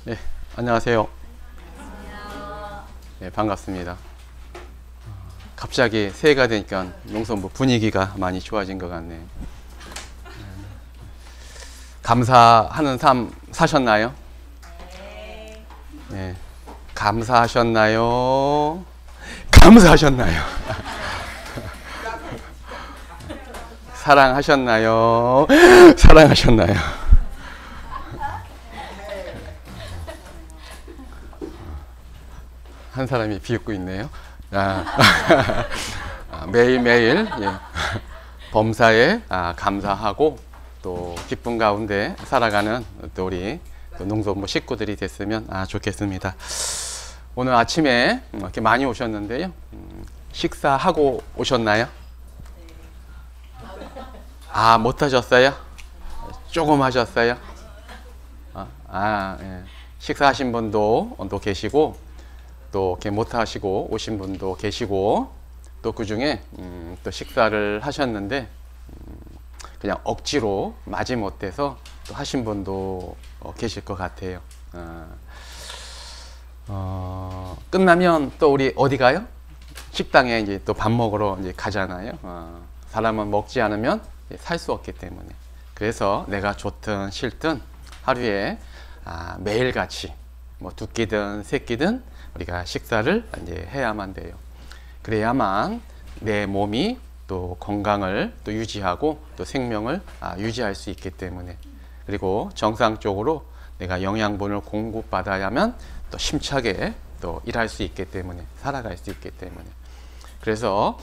네, 안녕하세요. 네, 반갑습니다. 갑자기 새해가 되니까 농성부 분위기가 많이 좋아진 것 같네요. 감사하는 삶 사셨나요? 네. 감사하셨나요? 감사하셨나요? 사랑하셨나요? 사랑하셨나요? 한 사람이 비웃고 있네요. 매일매일 범사에 감사하고 또 기쁨 가운데 살아가는 또 우리 또 농성부 식구들이 됐으면 좋겠습니다. 오늘 아침에 이렇게 많이 오셨는데요. 식사하고 오셨나요? 못 하셨어요? 조금 하셨어요? 예. 식사하신 분도 또 계시고 또 이렇게 못 하시고 오신 분도 계시고 또 그 중에 또 식사를 하셨는데 그냥 억지로 마지못해서 또 하신 분도 계실 것 같아요. 끝나면 또 우리 어디 가요? 식당에 이제 또 밥 먹으러 이제 가잖아요. 사람은 먹지 않으면 살 수 없기 때문에. 그래서 내가 좋든 싫든 하루에 매일같이 뭐 두 끼든 세 끼든 우리가 식사를 이제 해야만 돼요. 그래야만 내 몸이 또 건강을 또 유지하고 또 생명을 유지할 수 있기 때문에, 그리고 정상적으로 내가 영양분을 공급받아야만 또 힘차게 또 일할 수 있기 때문에, 살아갈 수 있기 때문에. 그래서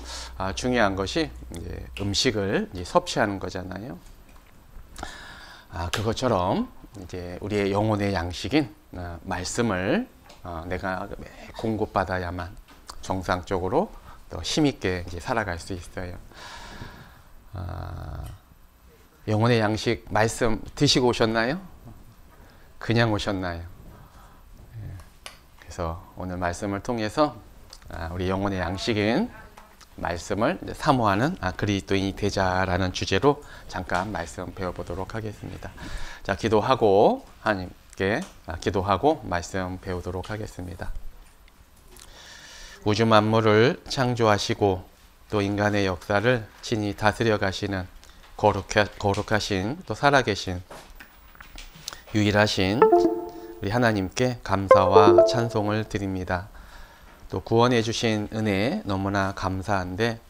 중요한 것이 이제 음식을 이제 섭취하는 거잖아요. 그것처럼 이제 우리의 영혼의 양식인 말씀을 내가 공급받아야만 정상적으로 또 힘있게 이제 살아갈 수 있어요. 영혼의 양식 말씀 드시고 오셨나요? 그냥 오셨나요? 그래서 오늘 말씀을 통해서 우리 영혼의 양식인 말씀을 사모하는 그리스도인이 되자라는 주제로 잠깐 말씀 배워보도록 하겠습니다. 자, 기도하고 하나님께 기도하고 말씀 배우도록 하겠습니다. 우주 만물을 창조하시고 또 인간의 역사를 친히 다스려 가시는 거룩하신 또 살아계신 유일하신 우리 하나님께 감사와 찬송을 드립니다. 또 구원해 주신 은혜에 너무나 감사한데,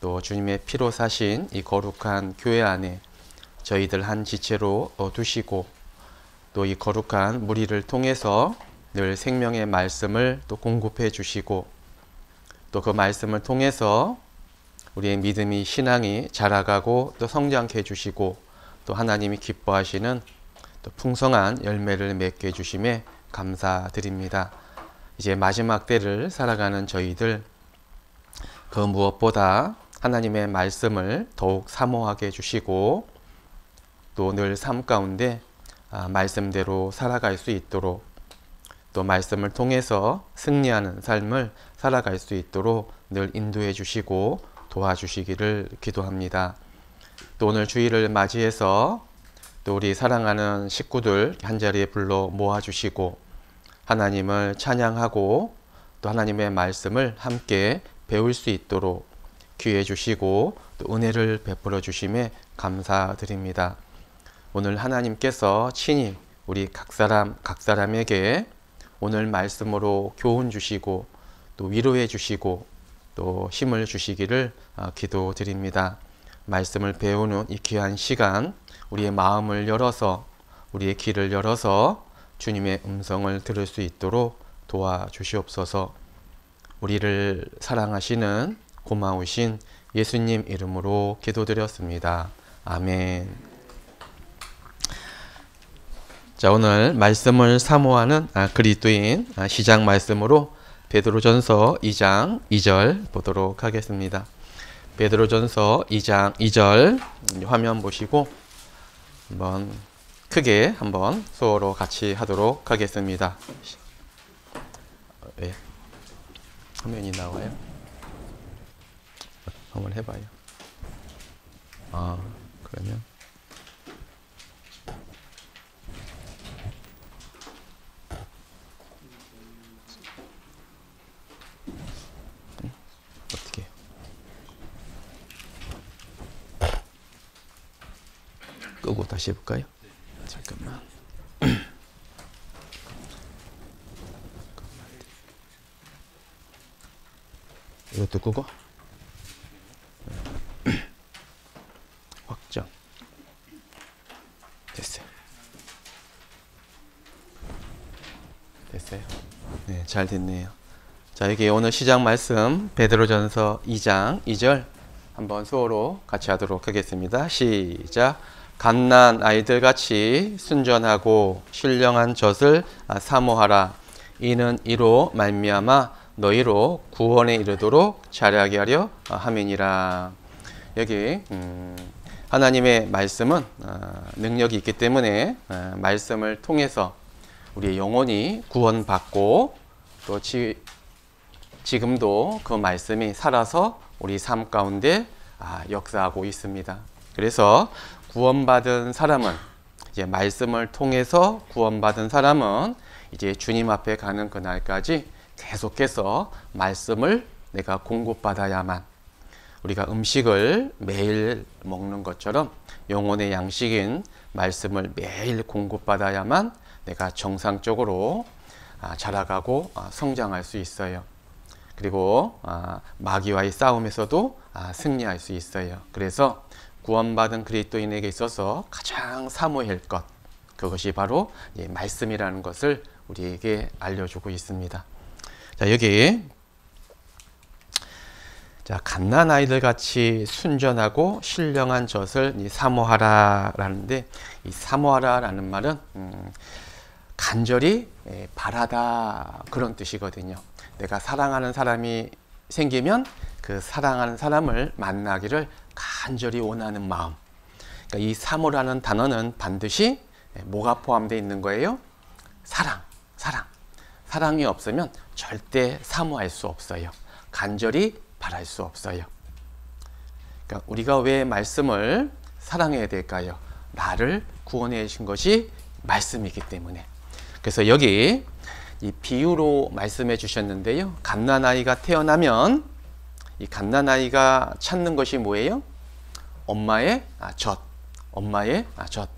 또 주님의 피로 사신 이 거룩한 교회 안에 저희들 한 지체로 두시고, 또 이 거룩한 무리를 통해서 늘 생명의 말씀을 또 공급해 주시고, 또 그 말씀을 통해서 우리의 믿음이, 신앙이 자라가고 또 성장케 해주시고, 또 하나님이 기뻐하시는 또 풍성한 열매를 맺게 해주심에 감사드립니다. 이제 마지막 때를 살아가는 저희들, 그 무엇보다 하나님의 말씀을 더욱 사모하게 해주시고, 또 늘 삶 가운데 말씀대로 살아갈 수 있도록, 또 말씀을 통해서 승리하는 삶을 살아갈 수 있도록 늘 인도해 주시고 도와주시기를 기도합니다. 또 오늘 주일을 맞이해서 또 우리 사랑하는 식구들 한자리에 불러 모아주시고 하나님을 찬양하고 또 하나님의 말씀을 함께 배울 수 있도록 기회 주시고 또 은혜를 베풀어 주심에 감사드립니다. 오늘 하나님께서 친히 우리 각 사람에게 오늘 말씀으로 교훈 주시고 또 위로해 주시고 또 힘을 주시기를 기도드립니다. 말씀을 배우는 이 귀한 시간, 우리의 마음을 열어서, 우리의 귀를 열어서 주님의 음성을 들을 수 있도록 도와주시옵소서. 우리를 사랑하시는 고마우신 예수님 이름으로 기도드렸습니다. 아멘. 자, 오늘 말씀을 사모하는 그리스도인 시작 말씀으로 베드로전서 2장 2절 보도록 하겠습니다. 베드로전서 2장 2절 화면 보시고 한번 크게 한번 수어로 같이 하도록 하겠습니다. 네. 화면이 나와요? 한번 해봐요. 그러면 끄고 다시 해볼까요? 잠깐만. 이것도 끄고 확정. 됐어요. 됐어요. 네, 잘 됐네요. 자, 여기 오늘 시작 말씀 베드로전서 2장 2절 한번 수어로 같이 하도록 하겠습니다. 시작. 갓난 아이들 같이 순전하고 신령한 젖을 사모하라. 이는 이로 말미암아 너희로 구원에 이르도록 자라게 하려 함이니라. 여기 하나님의 말씀은 능력이 있기 때문에 말씀을 통해서 우리의 영혼이 구원받고 또 지금도 그 말씀이 살아서 우리 삶 가운데 역사하고 있습니다. 그래서 구원받은 사람은 이제 말씀을 통해서 구원받은 사람은 이제 주님 앞에 가는 그날까지 계속해서 말씀을 내가 공급받아야만, 우리가 음식을 매일 먹는 것처럼 영혼의 양식인 말씀을 매일 공급받아야만 내가 정상적으로 자라가고 성장할 수 있어요. 그리고 마귀와의 싸움에서도 승리할 수 있어요. 그래서 구원받은 그리스도인에게 있어서 가장 사모해야 할 것, 그것이 바로 말씀이라는 것을 우리에게 알려주고 있습니다. 자, 여기 갓난 아이들 같이 순전하고 신령한 젖을 사모하라 라는데, 이 사모하라 라는 말은 간절히 바라다, 그런 뜻이거든요. 내가 사랑하는 사람이 생기면 그 사랑하는 사람을 만나기를 간절히 원하는 마음. 그러니까 이 사모라는 단어는 반드시 뭐가 포함되어 있는 거예요? 사랑. 사랑이 없으면 절대 사모할 수 없어요. 간절히 바랄 수 없어요. 그러니까 우리가 왜 말씀을 사랑해야 될까요? 나를 구원해 주신 것이 말씀이기 때문에. 그래서 여기 이 비유로 말씀해 주셨는데요. 갓난아이가 태어나면 이 갓난아이가 찾는 것이 뭐예요? 엄마의 젖. 엄마의 젖.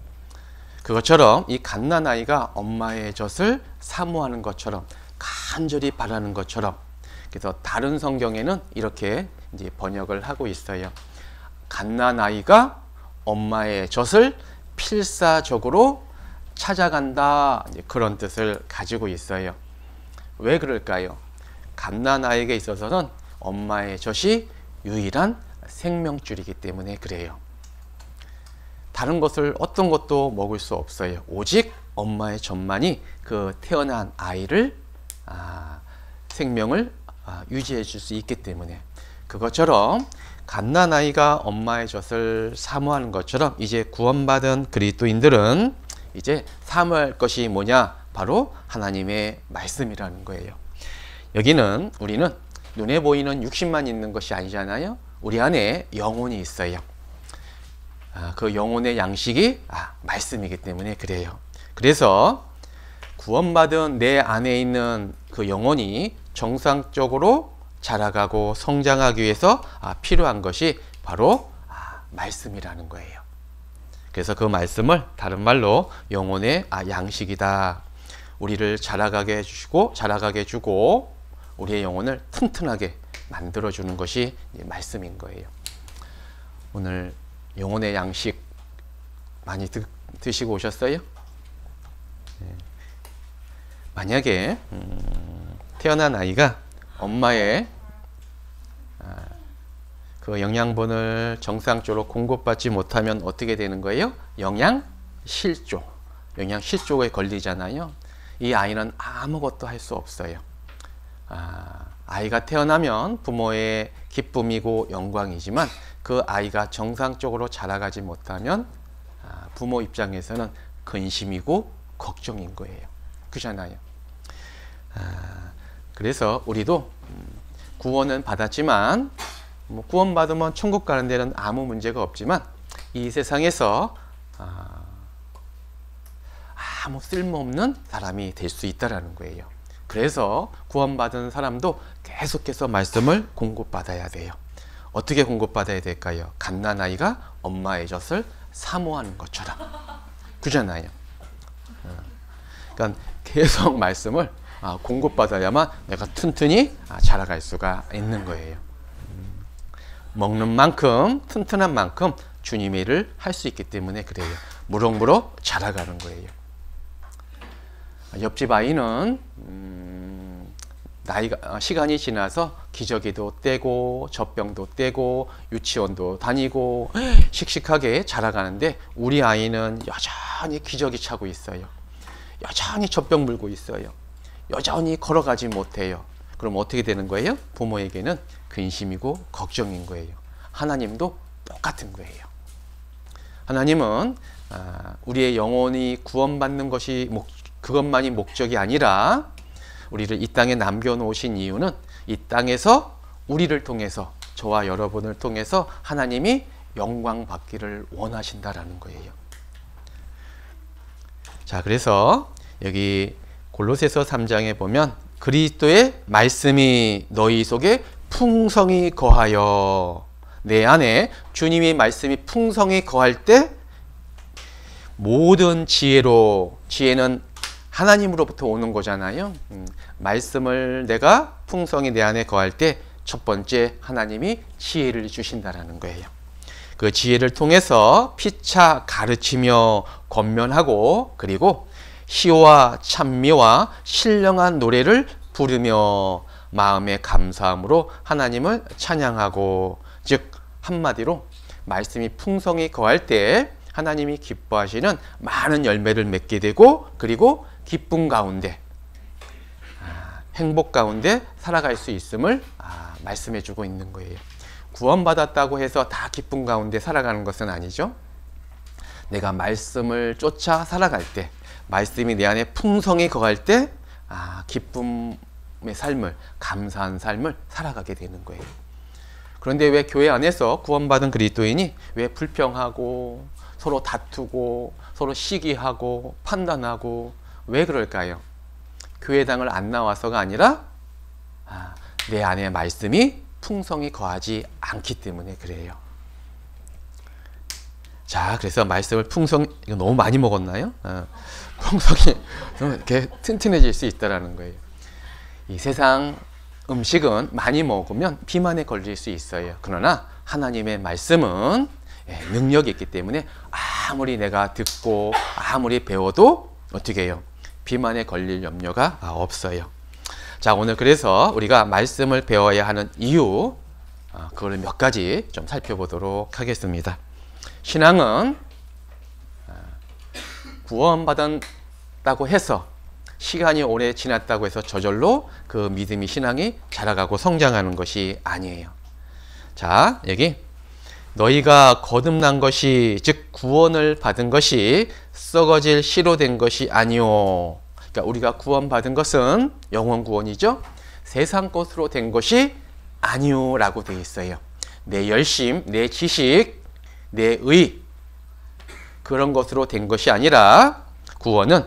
그것처럼 이 갓난아이가 엄마의 젖을 사모하는 것처럼, 간절히 바라는 것처럼. 그래서 다른 성경에는 이렇게 이제 번역을 하고 있어요. 갓난아이가 엄마의 젖을 필사적으로 찾아간다, 그런 뜻을 가지고 있어요. 왜 그럴까요? 갓난아이에게 있어서는 엄마의 젖이 유일한 생명줄이기 때문에 그래요. 다른 것을 어떤 것도 먹을 수 없어요. 오직 엄마의 젖만이 그 태어난 아이를 생명을 유지해 줄 수 있기 때문에. 그것처럼 갓난아이가 엄마의 젖을 사모하는 것처럼 이제 구원받은 그리스도인들은 이제 사모할 것이 뭐냐? 바로 하나님의 말씀이라는 거예요. 여기는 우리는 눈에 보이는 육신만 있는 것이 아니잖아요. 우리 안에 영혼이 있어요. 그 영혼의 양식이 말씀이기 때문에 그래요. 그래서 구원받은 내 안에 있는 그 영혼이 정상적으로 자라가고 성장하기 위해서 필요한 것이 바로 말씀이라는 거예요. 그래서 그 말씀을 다른 말로 영혼의 양식이다. 우리를 자라가게 해주고 우리의 영혼을 튼튼하게 만들어주는 것이 말씀인 거예요. 오늘 영혼의 양식 많이 드시고 오셨어요? 네. 만약에 태어난 아이가 엄마의 그 영양분을 정상적으로 공급받지 못하면 어떻게 되는 거예요? 영양실조에 걸리잖아요. 이 아이는 아무것도 할 수 없어요. 아이가 태어나면 부모의 기쁨이고 영광이지만 그 아이가 정상적으로 자라가지 못하면 부모 입장에서는 근심이고 걱정인 거예요. 그렇잖아요. 그래서 우리도 구원은 받았지만 구원받으면 천국 가는 데는 아무 문제가 없지만 이 세상에서 아무 쓸모없는 사람이 될 수 있다는 거예요. 그래서 구원받은 사람도 계속해서 말씀을 공급받아야 돼요. 어떻게 공급받아야 될까요? 갓난아이가 엄마의 젖을 사모하는 것처럼. 그잖아요. 그러니까 계속 말씀을 공급받아야만 내가 튼튼히 자라갈 수가 있는 거예요. 먹는 만큼, 튼튼한 만큼 주님의 일을 할 수 있기 때문에 그래요. 무럭무럭 자라가는 거예요. 옆집 아이는 시간이 지나서 기저귀도 떼고 젖병도 떼고 유치원도 다니고 씩씩하게 자라가는데, 우리 아이는 여전히 기저귀 차고 있어요. 여전히 젖병 물고 있어요. 여전히 걸어가지 못해요. 그럼 어떻게 되는 거예요? 부모에게는 근심이고 걱정인 거예요. 하나님도 똑같은 거예요. 하나님은 우리의 영혼이 구원받는 것이 그것만이 목적이 아니라, 우리를 이 땅에 남겨놓으신 이유는 이 땅에서 우리를 통해서, 저와 여러분을 통해서 하나님이 영광 받기를 원하신다라는 거예요. 자, 그래서 여기 골로새서 3장에 보면 그리스도의 말씀이 너희 속에 풍성히 거하여, 내 안에 주님의 말씀이 풍성히 거할 때 모든 지혜로, 지혜는 하나님으로부터 오는 거잖아요. 말씀을 내가 풍성히 내 안에 거할 때 첫 번째 하나님이 지혜를 주신다라는 거예요. 그 지혜를 통해서 피차 가르치며 권면하고, 그리고 희와 찬미와 신령한 노래를 부르며 마음의 감사함으로 하나님을 찬양하고, 즉 한마디로 말씀이 풍성히 거할 때 하나님이 기뻐하시는 많은 열매를 맺게 되고, 그리고 기쁨 가운데, 행복 가운데 살아갈 수 있음을 말씀해 주고 있는 거예요. 구원받았다고 해서 다 기쁨 가운데 살아가는 것은 아니죠. 내가 말씀을 쫓아 살아갈 때, 말씀이 내 안에 풍성히 거할 때 기쁨의 삶을, 감사한 삶을 살아가게 되는 거예요. 그런데 왜 교회 안에서 구원받은 그리스도인이 왜 불평하고 서로 다투고 서로 시기하고 판단하고 왜 그럴까요? 교회당을 안 나와서가 아니라 내 안에 말씀이 풍성히 거하지 않기 때문에 그래요. 자, 그래서 말씀을 이거 너무 많이 먹었나요? 풍성히 이렇게 튼튼해질 수 있다라는 거예요. 이 세상 음식은 많이 먹으면 비만에 걸릴 수 있어요. 그러나 하나님의 말씀은 능력이 있기 때문에 아무리 내가 듣고 아무리 배워도 어떻게 해요? 비만에 걸릴 염려가 없어요. 자, 오늘 그래서 우리가 말씀을 배워야 하는 이유, 그걸 몇 가지 좀 살펴보도록 하겠습니다. 신앙은 구원받았다고 해서, 시간이 오래 지났다고 해서 저절로 그 믿음이, 신앙이 자라가고 성장하는 것이 아니에요. 자, 여기 너희가 거듭난 것이, 즉 구원을 받은 것이 썩어질 씨로 된 것이 아니오. 그러니까 우리가 구원받은 것은 영원 구원이죠. 세상 것으로 된 것이 아니오 라고 되어 있어요. 내 열심, 내 지식, 내 의, 그런 것으로 된 것이 아니라 구원은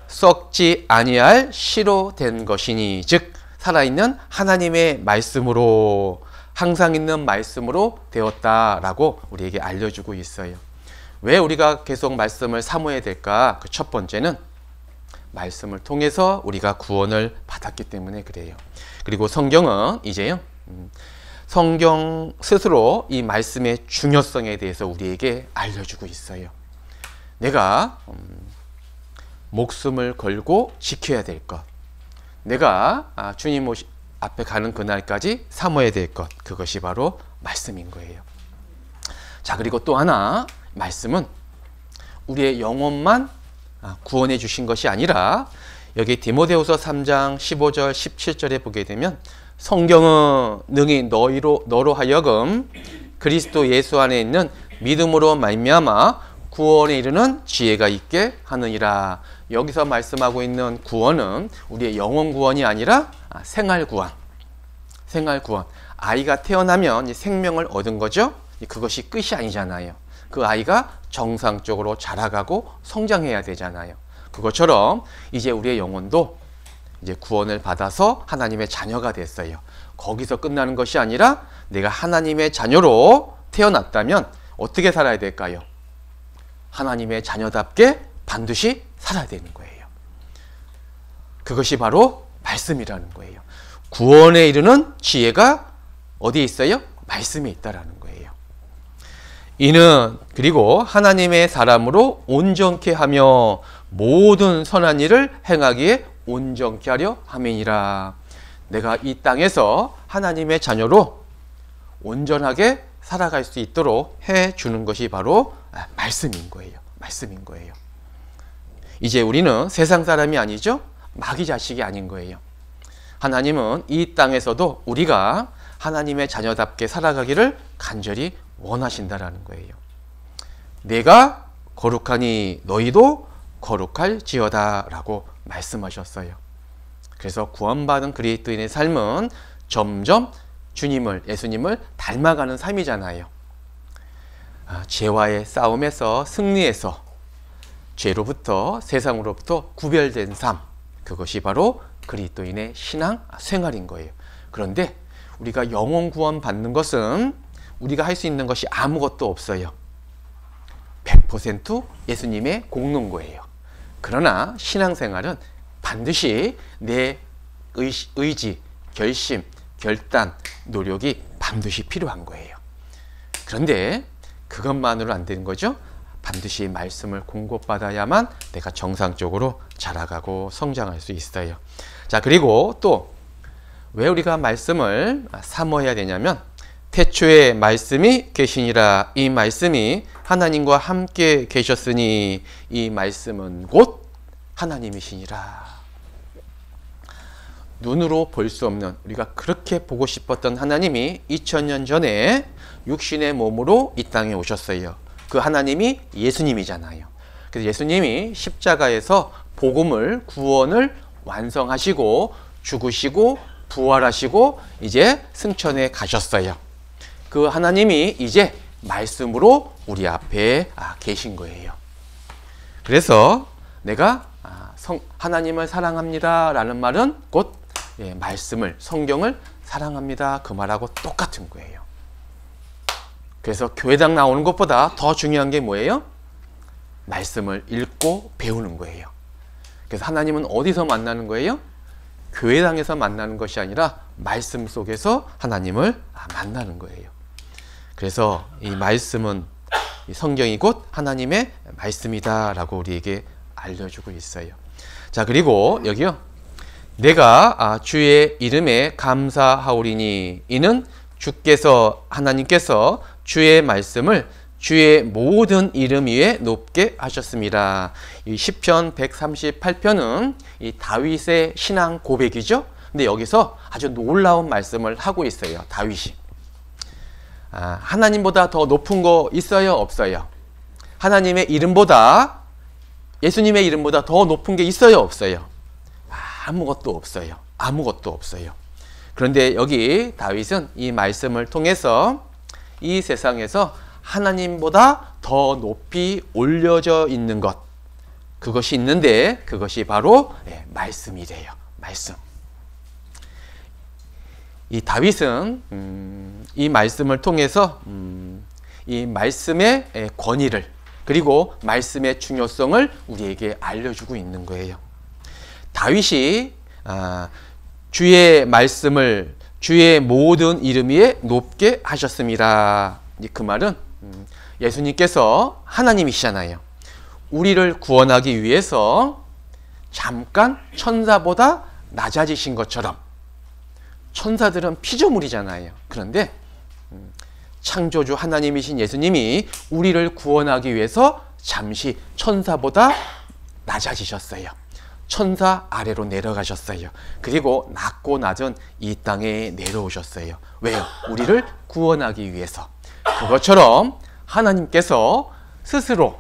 썩지 아니할 씨로 된 것이니, 즉 살아있는 하나님의 말씀으로, 항상 있는 말씀으로 되었다라고 우리에게 알려주고 있어요. 왜 우리가 계속 말씀을 사모해야 될까? 그 첫 번째는 말씀을 통해서 우리가 구원을 받았기 때문에 그래요. 그리고 성경은 이제요, 성경 스스로 이 말씀의 중요성에 대해서 우리에게 알려주고 있어요. 내가 목숨을 걸고 지켜야 될 것, 내가 주님 앞에 가는 그날까지 사모해야 될 것, 그것이 바로 말씀인 거예요. 자, 그리고 또 하나, 말씀은 우리의 영혼만 구원해 주신 것이 아니라, 여기 디모데후서 3장 15절 17절에 보게 되면 성경은 능히 너로 하여금 그리스도 예수 안에 있는 믿음으로 말미암아 구원에 이르는 지혜가 있게 하느니라. 여기서 말씀하고 있는 구원은 우리의 영혼 구원이 아니라 생활 구원. 생활 구원. 아이가 태어나면 생명을 얻은 거죠. 그것이 끝이 아니잖아요. 그 아이가 정상적으로 자라가고 성장해야 되잖아요. 그것처럼 이제 우리의 영혼도 이제 구원을 받아서 하나님의 자녀가 됐어요. 거기서 끝나는 것이 아니라 내가 하나님의 자녀로 태어났다면 어떻게 살아야 될까요? 하나님의 자녀답게 반드시 살아야 되는 거예요. 그것이 바로 말씀이라는 거예요. 구원에 이르는 지혜가 어디에 있어요? 말씀에 있다라는 거예요. 이는 그리고 하나님의 사람으로 온전케 하며 모든 선한 일을 행하기에 온전케 하려 함이니라. 내가 이 땅에서 하나님의 자녀로 온전하게 살아갈 수 있도록 해주는 것이 바로 말씀인 거예요. 말씀인 거예요. 이제 우리는 세상 사람이 아니죠? 마귀 자식이 아닌 거예요. 하나님은 이 땅에서도 우리가 하나님의 자녀답게 살아가기를 간절히 원하신다라는 거예요. 내가 거룩하니 너희도 거룩할지어다 라고 말씀하셨어요. 그래서 구원받은 그리스도인의 삶은 점점 주님을, 예수님을 닮아가는 삶이잖아요. 죄와의 싸움에서 승리해서 죄로부터, 세상으로부터 구별된 삶, 그것이 바로 그리스도인의 신앙 생활인 거예요. 그런데 우리가 영혼 구원 받는 것은 우리가 할 수 있는 것이 아무것도 없어요. 100% 예수님의 공로인. 그러나 신앙생활은 반드시 내 의지, 결심, 결단, 노력이 반드시 필요한 거예요. 그런데 그것만으로 안 되는 거죠. 반드시 말씀을 공급받아야만 내가 정상적으로 자라가고 성장할 수 있어요. 자, 그리고 또 왜 우리가 말씀을 사모해야 되냐면, 태초에 말씀이 계시니라. 이 말씀이 하나님과 함께 계셨으니 이 말씀은 곧 하나님이시니라. 눈으로 볼 수 없는, 우리가 그렇게 보고 싶었던 하나님이 2000년 전에 육신의 몸으로 이 땅에 오셨어요. 그 하나님이 예수님이잖아요. 그래서 예수님이 십자가에서 복음을, 구원을 완성하시고 죽으시고 부활하시고 이제 승천에 가셨어요. 그 하나님이 이제 말씀으로 우리 앞에 계신 거예요. 그래서 내가 하나님을 사랑합니다 라는 말은 곧 말씀을, 성경을 사랑합니다 그 말하고 똑같은 거예요. 그래서 교회당 나오는 것보다 더 중요한 게 뭐예요? 말씀을 읽고 배우는 거예요. 그래서 하나님은 어디서 만나는 거예요? 교회당에서 만나는 것이 아니라 말씀 속에서 하나님을 만나는 거예요. 그래서 이 말씀은, 이 성경이 곧 하나님의 말씀이다 라고 우리에게 알려주고 있어요. 자, 그리고 여기요, 내가 주의 이름에 감사하오리니 이는 주께서, 하나님께서 주의 말씀을 주의 모든 이름 위에 높게 하셨습니다. 이 시편 138편은 이 다윗의 신앙 고백이죠. 근데 여기서 아주 놀라운 말씀을 하고 있어요. 다윗이. 하나님보다 더 높은 거 있어요? 없어요? 하나님의 이름보다, 예수님의 이름보다 더 높은 게 있어요? 없어요? 아무것도 없어요. 아무것도 없어요. 그런데 여기 다윗은 이 말씀을 통해서 이 세상에서 하나님보다 더 높이 올려져 있는 것, 그것이 있는데 그것이 바로 말씀이래요. 말씀. 이 다윗은 이 말씀을 통해서 이 말씀의 권위를, 그리고 말씀의 중요성을 우리에게 알려주고 있는 거예요. 다윗이 주의 말씀을 주의 모든 이름 위에 높게 하셨습니다. 그 말은 예수님께서 하나님이시잖아요. 우리를 구원하기 위해서 잠깐 천사보다 낮아지신 것처럼, 천사들은 피조물이잖아요. 그런데 창조주 하나님이신 예수님이 우리를 구원하기 위해서 잠시 천사보다 낮아지셨어요. 천사 아래로 내려가셨어요. 그리고 낮고 낮은 이 땅에 내려오셨어요. 왜요? 우리를 구원하기 위해서. 그것처럼 하나님께서 스스로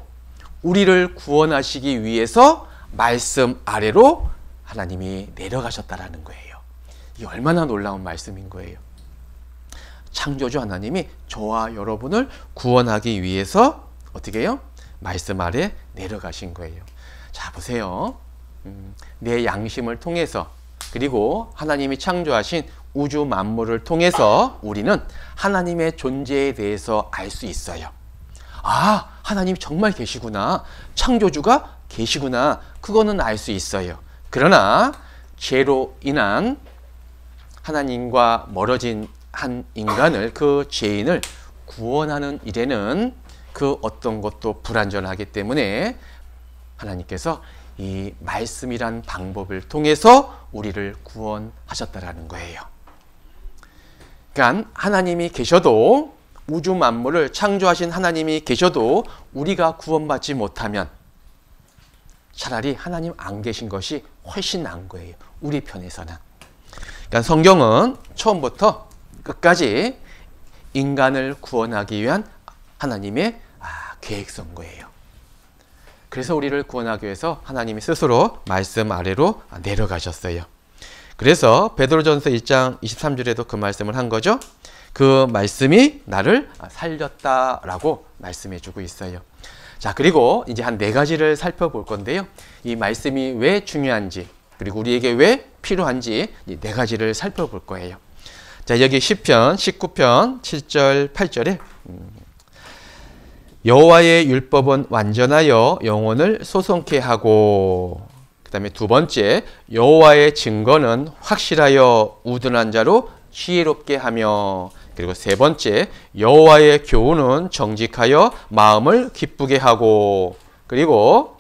우리를 구원하시기 위해서 말씀 아래로 하나님이 내려가셨다라는 거예요. 이 얼마나 놀라운 말씀인 거예요. 창조주 하나님이 저와 여러분을 구원하기 위해서 어떻게 해요? 말씀 아래 내려가신 거예요. 자, 보세요. 내 양심을 통해서, 그리고 하나님이 창조하신 우주 만물을 통해서 우리는 하나님의 존재에 대해서 알 수 있어요. 아, 하나님이 정말 계시구나. 창조주가 계시구나. 그거는 알 수 있어요. 그러나 죄로 인한 하나님과 멀어진 한 인간을, 그 죄인을 구원하는 일에는 그 어떤 것도 불완전하기 때문에 하나님께서 이 말씀이란 방법을 통해서 우리를 구원하셨다라는 거예요. 그러니까 하나님이 계셔도, 우주 만물을 창조하신 하나님이 계셔도 우리가 구원받지 못하면 차라리 하나님 안 계신 것이 훨씬 나은 거예요. 우리 편에서는. 그러니까 성경은 처음부터 끝까지 인간을 구원하기 위한 하나님의 계획서인 거예요. 그래서 우리를 구원하기 위해서 하나님이 스스로 말씀 아래로 내려가셨어요. 그래서 베드로전서 1장 23절에도 그 말씀을 한 거죠. 그 말씀이 나를 살렸다라고 말씀해주고 있어요. 자, 그리고 이제 한 4가지를 살펴볼 건데요. 이 말씀이 왜 중요한지, 그리고 우리에게 왜 필요한지 이 4가지를 살펴볼 거예요. 자, 여기 시편 19편 7절 8절에 여호와의 율법은 완전하여 영혼을 소송케 하고, 그 다음에 2번째, 여호와의 증거는 확실하여 우둔한 자로 지혜롭게 하며, 그리고 3번째, 여호와의 교훈은 정직하여 마음을 기쁘게 하고, 그리고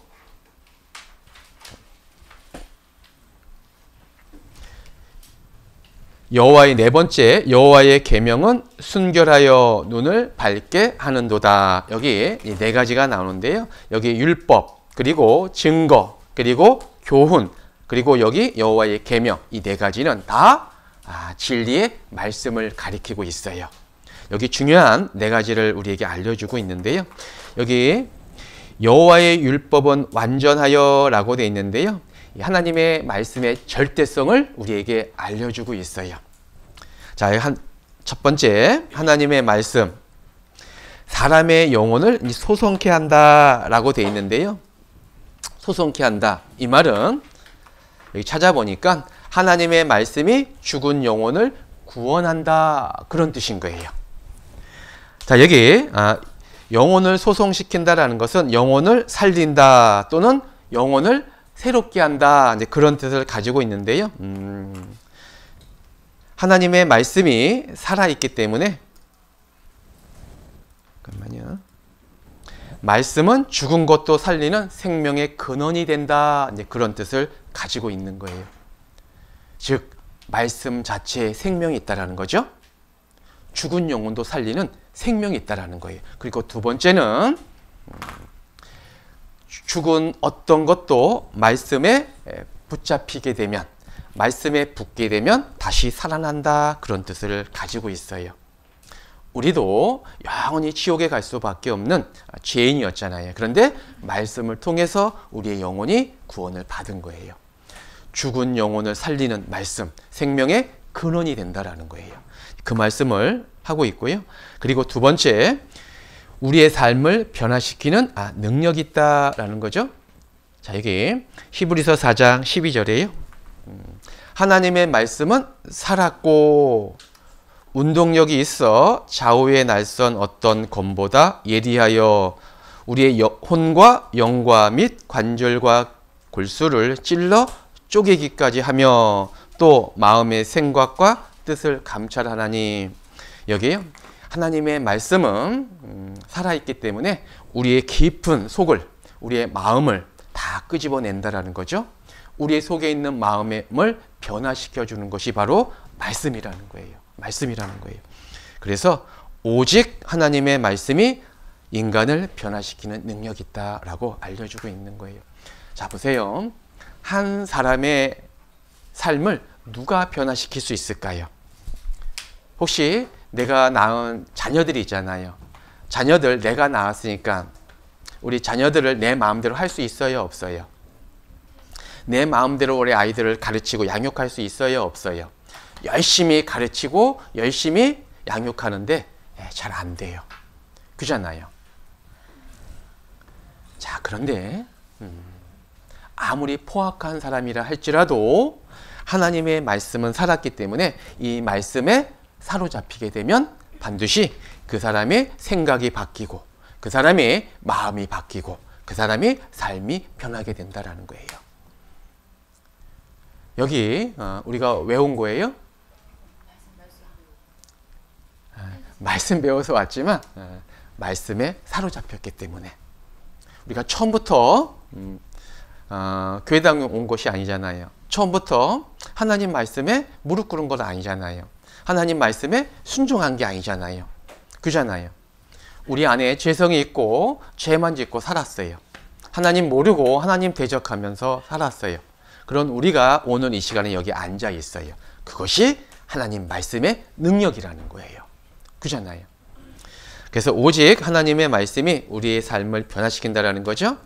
여호와의 4번째, 여호와의 계명은 순결하여 눈을 밝게 하는도다. 여기 이 4가지가 나오는데요. 여기 율법, 그리고 증거, 그리고 교훈, 그리고 여기 여호와의 계명, 이 4가지는 다 진리의 말씀을 가리키고 있어요. 여기 중요한 4가지를 우리에게 알려주고 있는데요. 여기 여호와의 율법은 완전하여 라고 되어 있는데요. 하나님의 말씀의 절대성을 우리에게 알려주고 있어요. 자, 첫 번째, 하나님의 말씀, 사람의 영혼을 소송케 한다라고 되어 있는데요. 소송케 한다, 이 말은 여기 찾아보니까 하나님의 말씀이 죽은 영혼을 구원한다, 그런 뜻인 거예요. 자, 여기 영혼을 소송시킨다라는 것은 영혼을 살린다 또는 영혼을 새롭게 한다, 이제 그런 뜻을 가지고 있는데요. 하나님의 말씀이 살아있기 때문에, 잠깐만요. 말씀은 죽은 것도 살리는 생명의 근원이 된다, 이제 그런 뜻을 가지고 있는 거예요. 즉, 말씀 자체에 생명이 있다라는 거죠. 죽은 영혼도 살리는 생명이 있다라는 거예요. 그리고 2번째는 죽은 어떤 것도 말씀에 붙잡히게 되면, 말씀에 붙게 되면 다시 살아난다, 그런 뜻을 가지고 있어요. 우리도 영원히 지옥에 갈 수밖에 없는 죄인이었잖아요. 그런데 말씀을 통해서 우리의 영혼이 구원을 받은 거예요. 죽은 영혼을 살리는 말씀, 생명의 근원이 된다라는 거예요. 그 말씀을 하고 있고요. 그리고 2번째, 우리의 삶을 변화시키는 능력이 있다라는 거죠. 자, 여기 히브리서 4장 12절에요. 하나님의 말씀은 살았고 운동력이 있어 좌우에 날선 어떤 검보다 예리하여 우리의 혼과 영과 및 관절과 골수를 찔러 쪼개기까지 하며 또 마음의 생각과 뜻을 감찰하나니, 여기에요. 하나님의 말씀은 살아있기 때문에 우리의 깊은 속을, 우리의 마음을 다 끄집어낸다라는 거죠. 우리의 속에 있는 마음을 변화시켜 주는 것이 바로 말씀이라는 거예요. 말씀이라는 거예요. 그래서 오직 하나님의 말씀이 인간을 변화시키는 능력이 있다라고 알려주고 있는 거예요. 자, 보세요. 한 사람의 삶을 누가 변화시킬 수 있을까요? 혹시 내가 낳은 자녀들이 있잖아요. 자녀들, 내가 낳았으니까 우리 자녀들을 내 마음대로 할 수 있어요, 없어요? 내 마음대로 우리 아이들을 가르치고 양육할 수 있어요, 없어요? 열심히 가르치고 열심히 양육하는데 잘 안 돼요. 그잖아요. 자, 그런데 아무리 포악한 사람이라 할지라도 하나님의 말씀은 살았기 때문에 이 말씀에 사로잡히게 되면 반드시 그 사람의 생각이 바뀌고 그 사람의 마음이 바뀌고 그 사람의 삶이 변하게 된다라는 거예요. 여기 우리가 왜 온 거예요? 말씀 배워서 왔지만 말씀에 사로잡혔기 때문에 우리가 처음부터 교회당 온 것이 아니잖아요. 처음부터 하나님 말씀에 무릎 꿇은 건 아니잖아요. 하나님 말씀에 순종한 게 아니잖아요. 그잖아요. 우리 안에 죄성이 있고 죄만 짓고 살았어요. 하나님 모르고 하나님 대적하면서 살았어요. 그런 우리가 오늘 이 시간에 여기 앉아 있어요. 그것이 하나님 말씀의 능력이라는 거예요. 그잖아요. 그래서 오직 하나님의 말씀이 우리의 삶을 변화시킨다라는 거죠.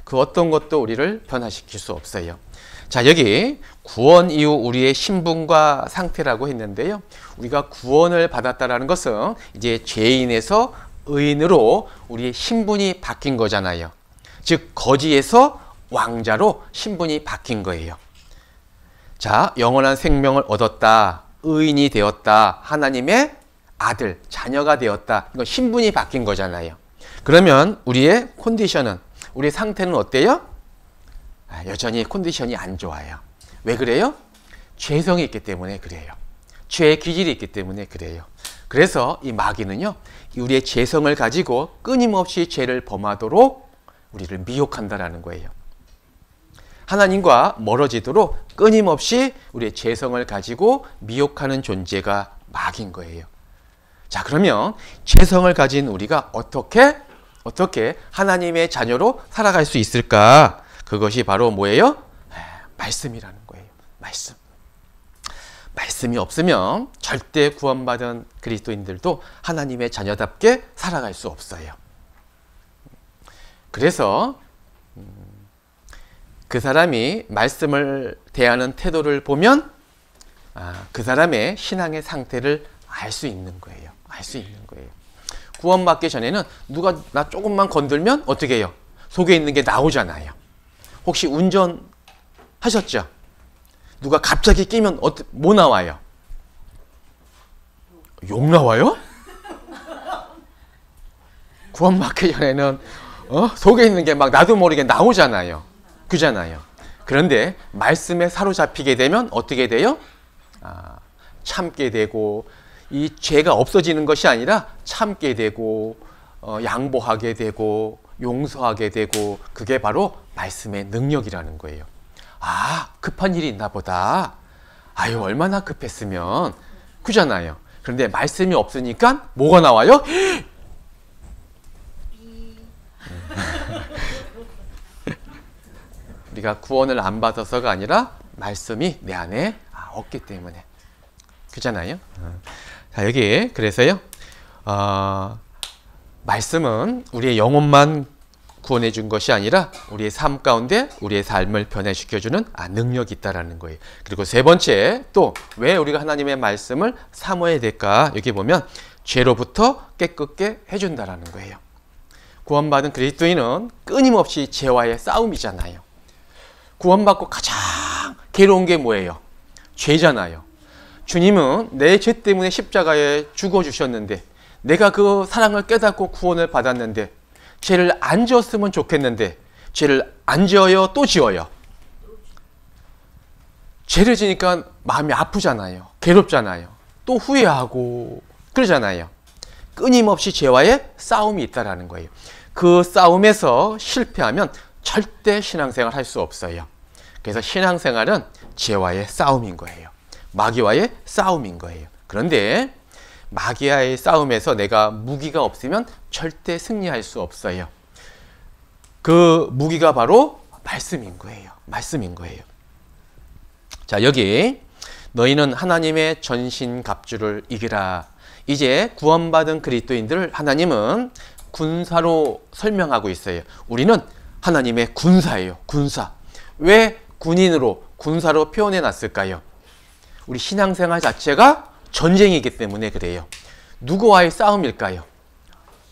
그 어떤 것도 우리를 변화시킬 수 없어요. 자, 여기 구원 이후 우리의 신분과 상태라고 했는데요. 우리가 구원을 받았다라는 것은 이제 죄인에서 의인으로 우리의 신분이 바뀐 거잖아요. 즉 거지에서 왕자로 신분이 바뀐 거예요. 자, 영원한 생명을 얻었다. 의인이 되었다. 하나님의 아들, 자녀가 되었다. 이건 신분이 바뀐 거잖아요. 그러면 우리의 컨디션은, 우리의 상태는 어때요? 여전히 컨디션이 안 좋아요. 왜 그래요? 죄성이 있기 때문에 그래요. 죄의 기질이 있기 때문에 그래요. 그래서 이 마귀는요, 우리의 죄성을 가지고 끊임없이 죄를 범하도록 우리를 미혹한다라는 거예요. 하나님과 멀어지도록 끊임없이 우리의 죄성을 가지고 미혹하는 존재가 마귀인 거예요. 자, 그러면 죄성을 가진 우리가 어떻게 하나님의 자녀로 살아갈 수 있을까? 그것이 바로 뭐예요? 말씀이라는 거예요. 말씀. 말씀이 없으면 절대 구원받은 그리스도인들도 하나님의 자녀답게 살아갈 수 없어요. 그래서 그 사람이 말씀을 대하는 태도를 보면 그 사람의 신앙의 상태를 알 수 있는 거예요. 알 수 있는 거예요. 구원받기 전에는 누가 나 조금만 건들면 어떻게 해요? 속에 있는 게 나오잖아요. 혹시 운전하셨죠? 누가 갑자기 끼면 뭐 나와요? 욕 나와요? 구원받기 전에는 속에 있는 게 막 나도 모르게 나오잖아요. 그잖아요. 그런데 말씀에 사로잡히게 되면 어떻게 돼요? 참게 되고, 이 죄가 없어지는 것이 아니라 참게 되고, 양보하게 되고, 용서하게 되고, 그게 바로 말씀의 능력이라는 거예요. 급한 일이 있나 보다. 아유, 얼마나 급했으면. 그잖아요. 그런데 말씀이 없으니까 뭐가 나와요? 우리가 구원을 안 받아서가 아니라 말씀이 내 안에 없기 때문에. 그잖아요. 자, 여기 그래서요. 말씀은 우리의 영혼만 구원해 준 것이 아니라 우리의 삶 가운데 우리의 삶을 변화시켜주는 능력이 있다라는 거예요. 그리고 세 번째, 또 왜 우리가 하나님의 말씀을 사모해야 될까? 여기 보면 죄로부터 깨끗게 해준다라는 거예요. 구원받은 그리스도인은 끊임없이 죄와의 싸움이잖아요. 구원받고 가장 괴로운 게 뭐예요? 죄잖아요. 주님은 내 죄 때문에 십자가에 죽어주셨는데, 내가 그 사랑을 깨닫고 구원을 받았는데, 죄를 안 지었으면 좋겠는데 죄를 안 지어요? 또 지어요? 죄를 지니까 마음이 아프잖아요. 괴롭잖아요. 또 후회하고 그러잖아요. 끊임없이 죄와의 싸움이 있다라는 거예요. 그 싸움에서 실패하면 절대 신앙생활 할 수 없어요. 그래서 신앙생활은 죄와의 싸움인 거예요. 마귀와의 싸움인 거예요. 그런데 마귀와의 싸움에서 내가 무기가 없으면 절대 승리할 수 없어요. 그 무기가 바로 말씀인 거예요. 말씀인 거예요. 자, 여기 너희는 하나님의 전신갑주를 이기라. 이제 구원받은 그리스도인들을 하나님은 군사로 설명하고 있어요. 우리는 하나님의 군사예요. 군사. 왜 군인으로, 군사로 표현해 놨을까요? 우리 신앙생활 자체가 전쟁이기 때문에 그래요. 누구와의 싸움일까요?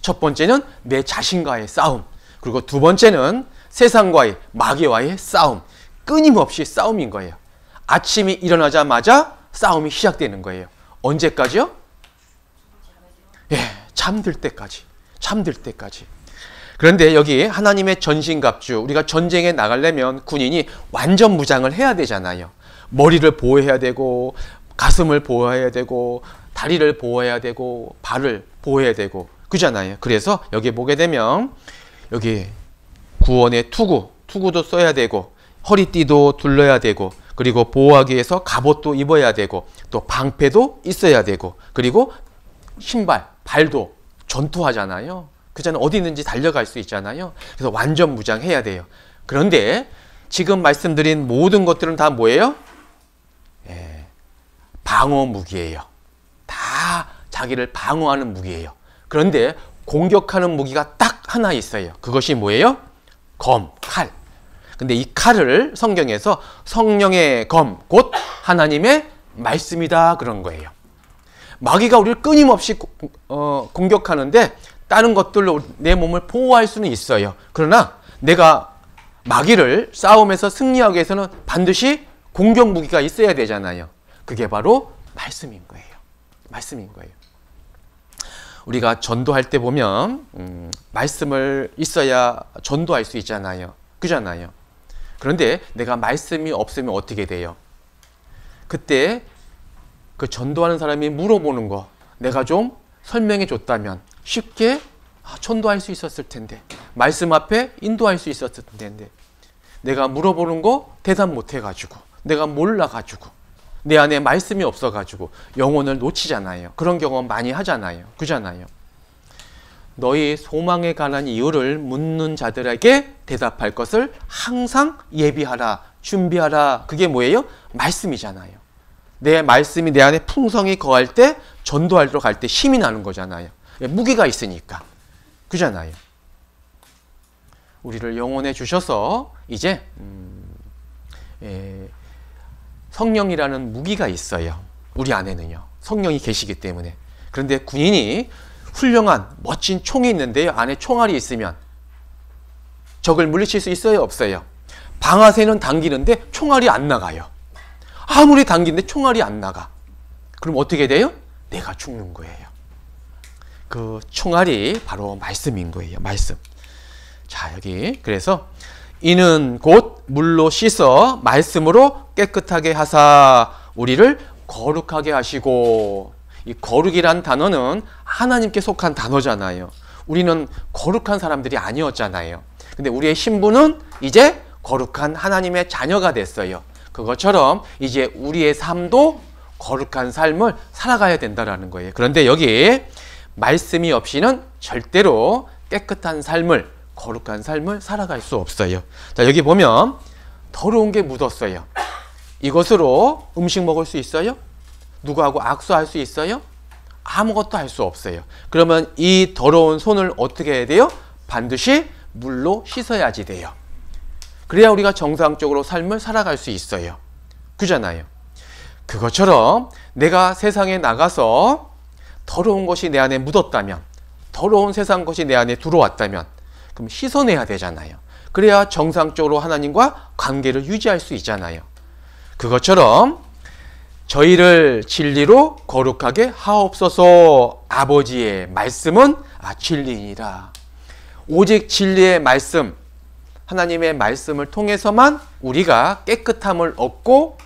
첫 번째는 내 자신과의 싸움. 그리고 두 번째는 세상과의, 마귀와의 싸움. 끊임없이 싸움인 거예요. 아침이 일어나자마자 싸움이 시작되는 거예요. 언제까지요? 잠들 때까지. 잠들 때까지. 그런데 여기 하나님의 전신갑주, 우리가 전쟁에 나가려면 군인이 완전 무장을 해야 되잖아요. 머리를 보호해야 되고 가슴을 보호해야 되고 다리를 보호해야 되고 발을 보호해야 되고 그잖아요. 그래서 여기 보게 되면 여기 구원의 투구도 써야 되고 허리띠도 둘러야 되고 그리고 보호하기 위해서 갑옷도 입어야 되고 또 방패도 있어야 되고 그리고 신발, 발도 전투하잖아요. 그잖아요. 어디 있는지 달려갈 수 있잖아요. 그래서 완전 무장해야 돼요. 그런데 지금 말씀드린 모든 것들은 다 뭐예요? 방어 무기예요. 다 자기를 방어하는 무기예요. 그런데 공격하는 무기가 딱 하나 있어요. 그것이 뭐예요? 검, 칼. 근데 이 칼을 성경에서 성령의 검, 곧 하나님의 말씀이다 그런 거예요. 마귀가 우리를 끊임없이 공격하는데 다른 것들로 내 몸을 보호할 수는 있어요. 그러나 내가 마귀를 싸움에서 승리하기 위해서는 반드시 공격 무기가 있어야 되잖아요. 그게 바로 말씀인 거예요. 말씀인 거예요. 우리가 전도할 때 보면 말씀을 있어야 전도할 수 있잖아요. 그잖아요. 그런데 내가 말씀이 없으면 어떻게 돼요? 그때 그 전도하는 사람이 물어보는 거 내가 좀 설명해 줬다면 쉽게 전도할 수 있었을 텐데, 말씀 앞에 인도할 수 있었을 텐데, 내가 물어보는 거 대답 못 해가지고, 내가 몰라가지고, 내 안에 말씀이 없어가지고 영혼을 놓치잖아요. 그런 경험 많이 하잖아요. 그잖아요. 너희 소망에 관한 이유를 묻는 자들에게 대답할 것을 항상 예비하라, 준비하라. 그게 뭐예요? 말씀이잖아요. 내 말씀이 내 안에 풍성히 거할 때 전도하러 갈 때 힘이 나는 거잖아요. 무기가 있으니까. 그잖아요. 우리를 영원해 주셔서 이제 성령이라는 무기가 있어요. 우리 안에는요. 성령이 계시기 때문에. 그런데 군인이 훌륭한 멋진 총이 있는데요. 안에 총알이 있으면 적을 물리칠 수 있어요? 없어요? 방아쇠는 당기는데 총알이 안 나가요. 아무리 당기는데 총알이 안 나가. 그럼 어떻게 돼요? 내가 죽는 거예요. 그 총알이 바로 말씀인 거예요. 말씀. 자, 여기 그래서 이는 곧 물로 씻어 말씀으로 깨끗하게 하사 우리를 거룩하게 하시고, 이 거룩이란 단어는 하나님께 속한 단어잖아요. 우리는 거룩한 사람들이 아니었잖아요. 근데 우리의 신분은 이제 거룩한 하나님의 자녀가 됐어요. 그것처럼 이제 우리의 삶도 거룩한 삶을 살아가야 된다는 거예요. 그런데 여기 말씀이 없이는 절대로 깨끗한 삶을, 거룩한 삶을 살아갈 수 없어요. 자, 여기 보면 더러운 게 묻었어요. 이것으로 음식 먹을 수 있어요? 누구하고 악수할 수 있어요? 아무것도 할 수 없어요. 그러면 이 더러운 손을 어떻게 해야 돼요? 반드시 물로 씻어야지 돼요. 그래야 우리가 정상적으로 삶을 살아갈 수 있어요. 그잖아요. 그것처럼 내가 세상에 나가서 더러운 것이 내 안에 묻었다면, 더러운 세상 것이 내 안에 들어왔다면 그럼 씻어내야 되잖아요. 그래야 정상적으로 하나님과 관계를 유지할 수 있잖아요. 그것처럼 저희를 진리로 거룩하게 하옵소서. 아버지의 말씀은 진리이니라. 오직 진리의 말씀, 하나님의 말씀을 통해서만 우리가 깨끗함을 얻고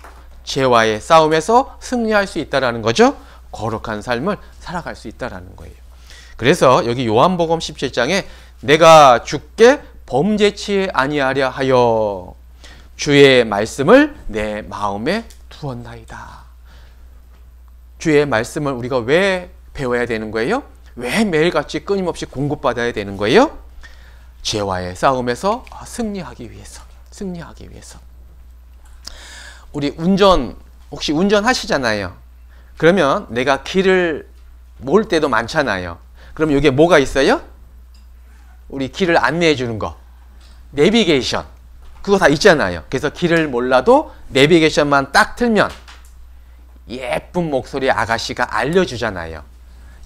죄와의 싸움에서 승리할 수 있다는 거죠. 거룩한 삶을 살아갈 수 있다는 거예요. 그래서 여기 요한복음 17장에 내가 주께 범죄치 아니하려 하여 주의 말씀을 내 마음에 두었나이다. 주의 말씀을 우리가 왜 배워야 되는 거예요? 왜 매일같이 끊임없이 공급받아야 되는 거예요? 죄와의 싸움에서 승리하기 위해서. 승리하기 위해서. 우리 혹시 운전하시잖아요. 그러면 내가 길을 몰 때도 많잖아요. 그럼 여기에 뭐가 있어요? 우리 길을 안내해 주는 거. 내비게이션. 그거 다 있잖아요. 그래서 길을 몰라도 내비게이션만 딱 틀면 예쁜 목소리의 아가씨가 알려주잖아요.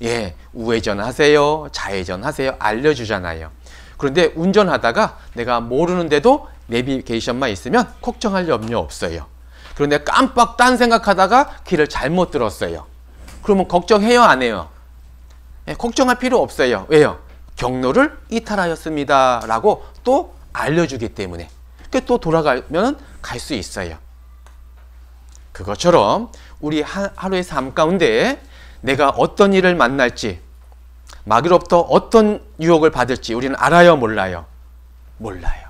예, 우회전 하세요, 좌회전 하세요, 알려주잖아요. 그런데 운전하다가 내가 모르는데도 내비게이션만 있으면 걱정할 염려 없어요. 그런데 깜빡 딴 생각하다가 길을 잘못 들었어요. 그러면 걱정해요, 안 해요? 예, 걱정할 필요 없어요. 왜요? 경로를 이탈하였습니다 라고 또 알려주기 때문에 또 돌아가면 갈 수 있어요. 그것처럼 우리 하루의 삶 가운데 내가 어떤 일을 만날지, 마귀로부터 어떤 유혹을 받을지 우리는 알아요, 몰라요? 몰라요.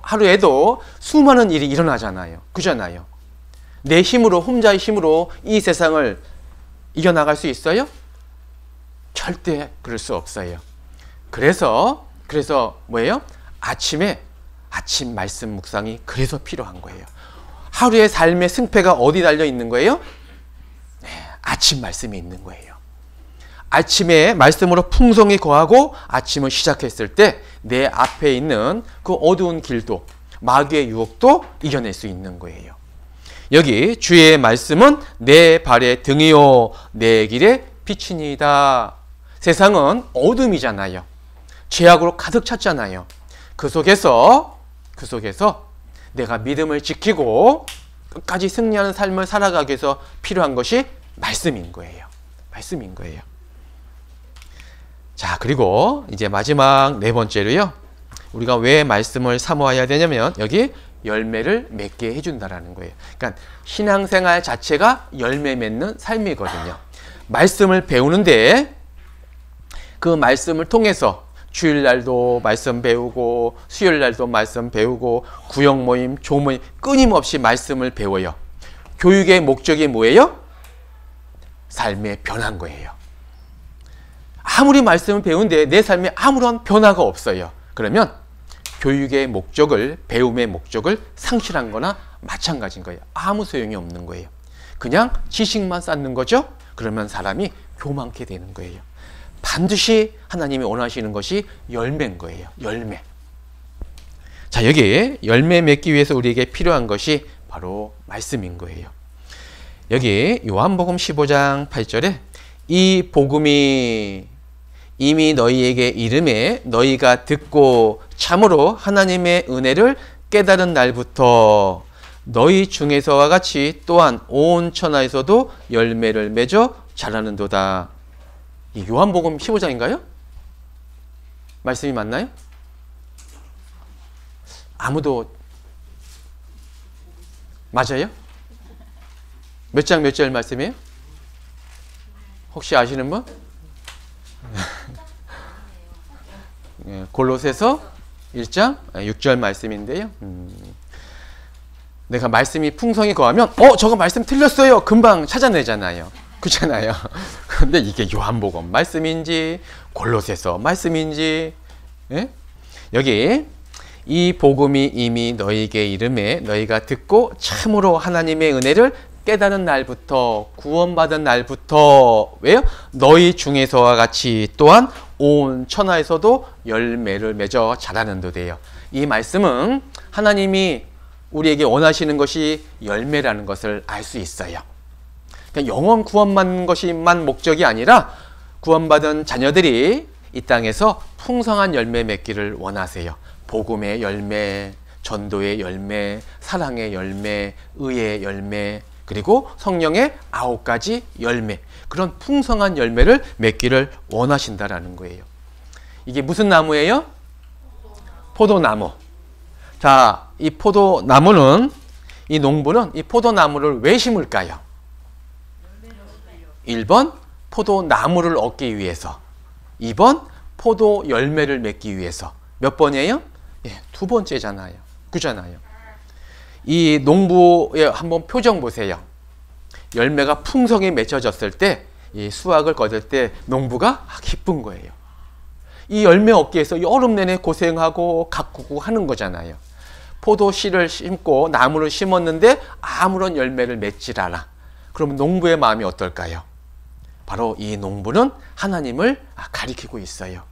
하루에도 수많은 일이 일어나잖아요. 그잖아요. 내 힘으로, 혼자의 힘으로 이 세상을 이겨나갈 수 있어요? 절대 그럴 수 없어요. 그래서 뭐예요? 아침 말씀 묵상이 그래서 필요한 거예요. 하루의 삶의 승패가 어디 달려 있는 거예요? 네, 아침 말씀이 있는 거예요. 아침에 말씀으로 풍성히 거하고 아침을 시작했을 때 내 앞에 있는 그 어두운 길도, 마귀의 유혹도 이겨낼 수 있는 거예요. 여기 주의 말씀은 내 발의 등이요 내 길의 빛이니이다. 세상은 어둠이잖아요. 죄악으로 가득 찼잖아요. 그 속에서 내가 믿음을 지키고 끝까지 승리하는 삶을 살아가기 위해서 필요한 것이 말씀인 거예요. 자, 그리고 이제 마지막 네 번째로요. 우리가 왜 말씀을 사모해야 되냐면 여기 열매를 맺게 해준다라는 거예요. 그러니까 신앙생활 자체가 열매 맺는 삶이거든요. 말씀을 배우는데 그 말씀을 통해서 주일날도 말씀 배우고 수요일날도 말씀 배우고 구역 모임, 조모임 끊임없이 말씀을 배워요. 교육의 목적이 뭐예요? 삶의 변화인 거예요. 아무리 말씀을 배우는데 내 삶에 아무런 변화가 없어요. 그러면 교육의 목적을, 배움의 목적을 상실한 거나 마찬가지인 거예요. 아무 소용이 없는 거예요. 그냥 지식만 쌓는 거죠. 그러면 사람이 교만케 되는 거예요. 반드시 하나님이 원하시는 것이 열매인 거예요. 열매. 자, 여기 열매 맺기 위해서 우리에게 필요한 것이 바로 말씀인 거예요. 여기 요한복음 15장 8절에 이 복음이 이미 너희에게 이름에 너희가 듣고 참으로 하나님의 은혜를 깨달은 날부터 너희 중에서와 같이 또한 온 천하에서도 열매를 맺어 자라는도다. 이 요한복음 15장인가요? 말씀이 맞나요? 아무도 맞아요? 몇 장 몇 절 말씀이에요? 혹시 아시는 분? 골로새서 1장 6절 말씀인데요. 내가 말씀이 풍성히 거하면 저거 말씀 틀렸어요. 금방 찾아내잖아요. 그렇잖아요. 그런데 이게 요한복음 말씀인지 골로새서 말씀인지, 예? 여기 이 복음이 이미 너희에게 이름에 너희가 듣고 참으로 하나님의 은혜를 깨달은 날부터, 구원받은 날부터, 왜요? 너희 중에서와 같이 또한 온 천하에서도 열매를 맺어 자라는도돼요. 이 말씀은 하나님이 우리에게 원하시는 것이 열매라는 것을 알 수 있어요. 그러니까 영원 구원받는 것이만 목적이 아니라 구원받은 자녀들이 이 땅에서 풍성한 열매 맺기를 원하세요. 복음의 열매, 전도의 열매, 사랑의 열매, 의의 열매, 그리고 성령의 9가지 열매, 그런 풍성한 열매를 맺기를 원하신다라는 거예요. 이게 무슨 나무예요? 포도나무. 자, 이 포도나무는, 이 농부는 이 포도나무를 왜 심을까요? 1번 포도나무를 얻기 위해서, 2번 포도 열매를 맺기 위해서. 몇 번이에요? 예, 2번째잖아요. 그잖아요. 이 농부의 한번 표정 보세요. 열매가 풍성히 맺혀졌을 때, 이 수확을 거둘 때 농부가 기쁜 거예요. 이 열매 얻기 위해서 여름 내내 고생하고 가꾸고 하는 거잖아요. 포도 씨를 심고 나무를 심었는데 아무런 열매를 맺질 않아. 그럼 농부의 마음이 어떨까요? 바로 이 농부는 하나님을 가리키고 있어요.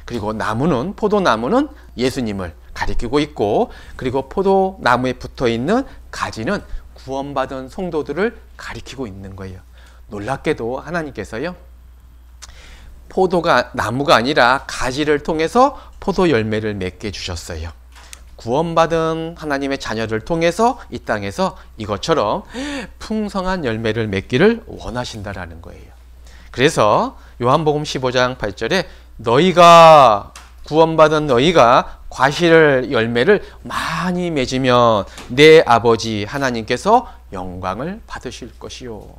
그리고 나무는, 포도나무는 예수님을 가리키고 있고, 그리고 포도나무에 붙어있는 가지는 구원받은 성도들을 가리키고 있는 거예요. 놀랍게도 하나님께서요, 나무가 아니라 가지를 통해서 포도 열매를 맺게 해주셨어요. 구원받은 하나님의 자녀를 통해서 이 땅에서 이것처럼 풍성한 열매를 맺기를 원하신다라는 거예요. 그래서 요한복음 15장 8절에 너희가 구원받은 너희가 과실 열매를 많이 맺으면 내 아버지 하나님께서 영광을 받으실 것이요.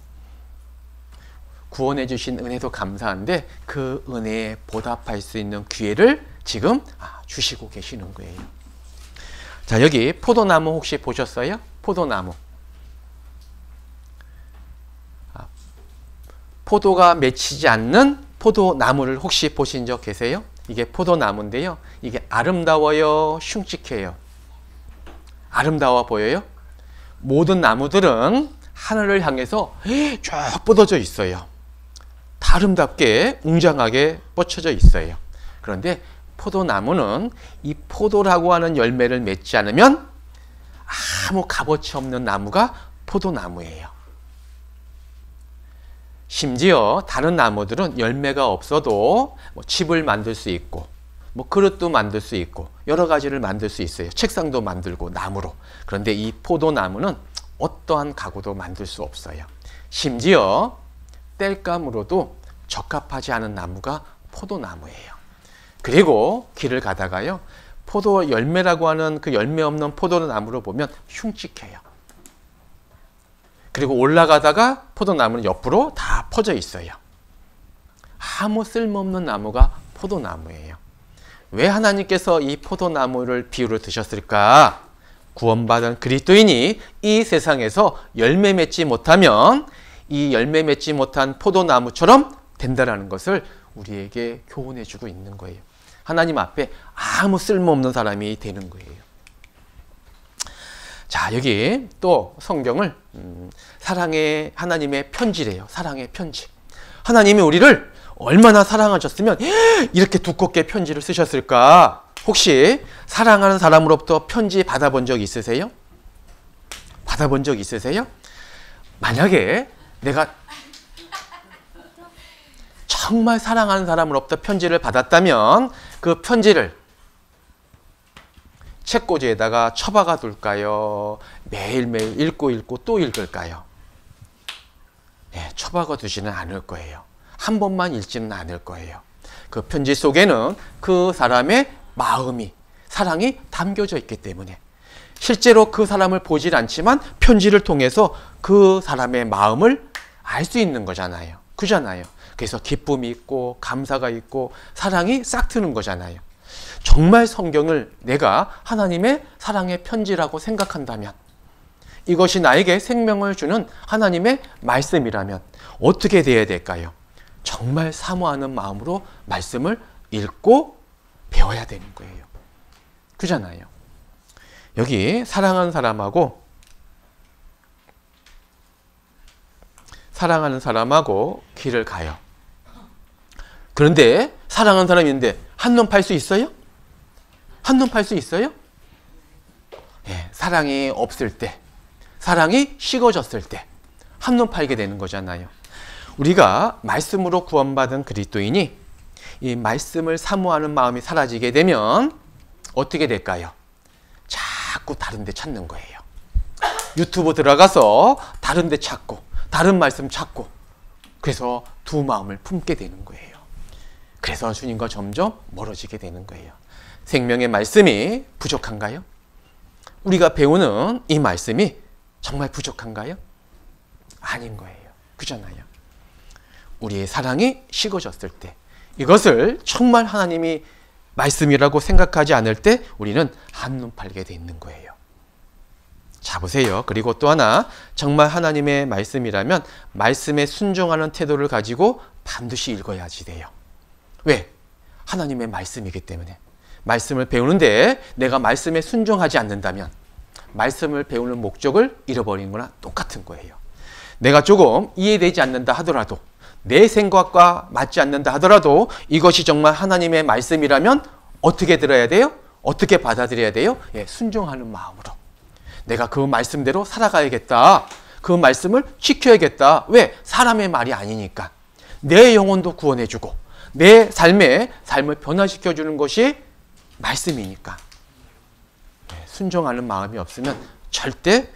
구원해 주신 은혜도 감사한데 그 은혜에 보답할 수 있는 기회를 지금 주시고 계시는 거예요. 자, 여기 포도나무 혹시 보셨어요? 포도나무. 포도가 맺히지 않는 포도나무를 혹시 보신 적 계세요? 이게 포도나무인데요. 이게 아름다워요? 흉측해요? 아름다워 보여요? 모든 나무들은 하늘을 향해서 쭉 뻗어져 있어요. 다 아름답게 웅장하게 뻗쳐져 있어요. 그런데 포도나무는 이 포도라고 하는 열매를 맺지 않으면 아무 값어치 없는 나무가 포도나무예요. 심지어 다른 나무들은 열매가 없어도 집을 만들 수 있고 그릇도 만들 수 있고 여러 가지를 만들 수 있어요. 책상도 만들고 나무로. 그런데 이 포도나무는 어떠한 가구도 만들 수 없어요. 심지어 땔감으로도 적합하지 않은 나무가 포도나무예요. 그리고 길을 가다가요, 포도 열매라고 하는 그 열매 없는 포도나무로 보면 흉측해요. 그리고 올라가다가 포도나무는 옆으로 다 퍼져 있어요. 아무 쓸모없는 나무가 포도나무예요. 왜 하나님께서 이 포도나무를 비유로 드셨을까? 구원받은 그리스도인이 이 세상에서 열매 맺지 못하면 이 열매 맺지 못한 포도나무처럼 된다라는 것을 우리에게 교훈해 주고 있는 거예요. 하나님 앞에 아무 쓸모없는 사람이 되는 거예요. 자, 여기 또 성경을 사랑의 하나님의 편지래요. 사랑의 편지. 하나님이 우리를 얼마나 사랑하셨으면 이렇게 두껍게 편지를 쓰셨을까? 혹시 사랑하는 사람으로부터 편지 받아본 적 있으세요? 받아본 적 있으세요? 만약에 내가 정말 사랑하는 사람으로부터 편지를 받았다면 그 편지를 책꽂이에다가 처박아 둘까요? 매일매일 읽고 또 읽을까요? 네, 처박아 두지는 않을 거예요. 한 번만 읽지는 않을 거예요. 그 편지 속에는 그 사람의 마음이, 사랑이 담겨져 있기 때문에 실제로 그 사람을 보질 않지만 편지를 통해서 그 사람의 마음을 알 수 있는 거잖아요. 그잖아요. 그래서 기쁨이 있고 감사가 있고 사랑이 싹 트는 거잖아요. 정말 성경을 내가 하나님의 사랑의 편지라고 생각한다면, 이것이 나에게 생명을 주는 하나님의 말씀이라면 어떻게 돼야 될까요? 정말 사모하는 마음으로 말씀을 읽고 배워야 되는 거예요. 그잖아요. 여기 사랑하는 사람하고 길을 가요. 그런데 사랑하는 사람이 있는데 한눈 팔 수 있어요? 한눈 팔 수 있어요? 예, 사랑이 없을 때, 사랑이 식어졌을 때 한눈 팔게 되는 거잖아요. 우리가 말씀으로 구원받은 그리스도인이 이 말씀을 사모하는 마음이 사라지게 되면 어떻게 될까요? 자꾸 다른 데 찾는 거예요. 유튜브 들어가서 다른 데 찾고 다른 말씀 찾고, 그래서 두 마음을 품게 되는 거예요. 그래서 주님과 점점 멀어지게 되는 거예요. 생명의 말씀이 부족한가요? 우리가 배우는 이 말씀이 정말 부족한가요? 아닌 거예요. 그잖아요. 우리의 사랑이 식어졌을 때, 이것을 정말 하나님이 말씀이라고 생각하지 않을 때 우리는 한눈 팔게 돼 있는 거예요. 자, 보세요. 그리고 또 하나, 정말 하나님의 말씀이라면 말씀에 순종하는 태도를 가지고 반드시 읽어야지 돼요. 왜? 하나님의 말씀이기 때문에. 말씀을 배우는데 내가 말씀에 순종하지 않는다면 말씀을 배우는 목적을 잃어버리는 거나 똑같은 거예요. 내가 조금 이해되지 않는다 하더라도, 내 생각과 맞지 않는다 하더라도 이것이 정말 하나님의 말씀이라면 어떻게 들어야 돼요? 어떻게 받아들여야 돼요? 예, 순종하는 마음으로. 내가 그 말씀대로 살아가야겠다. 그 말씀을 지켜야겠다. 왜? 사람의 말이 아니니까. 내 영혼도 구원해주고 내 삶을 변화시켜주는 것이 말씀이니까. 순종하는 마음이 없으면 절대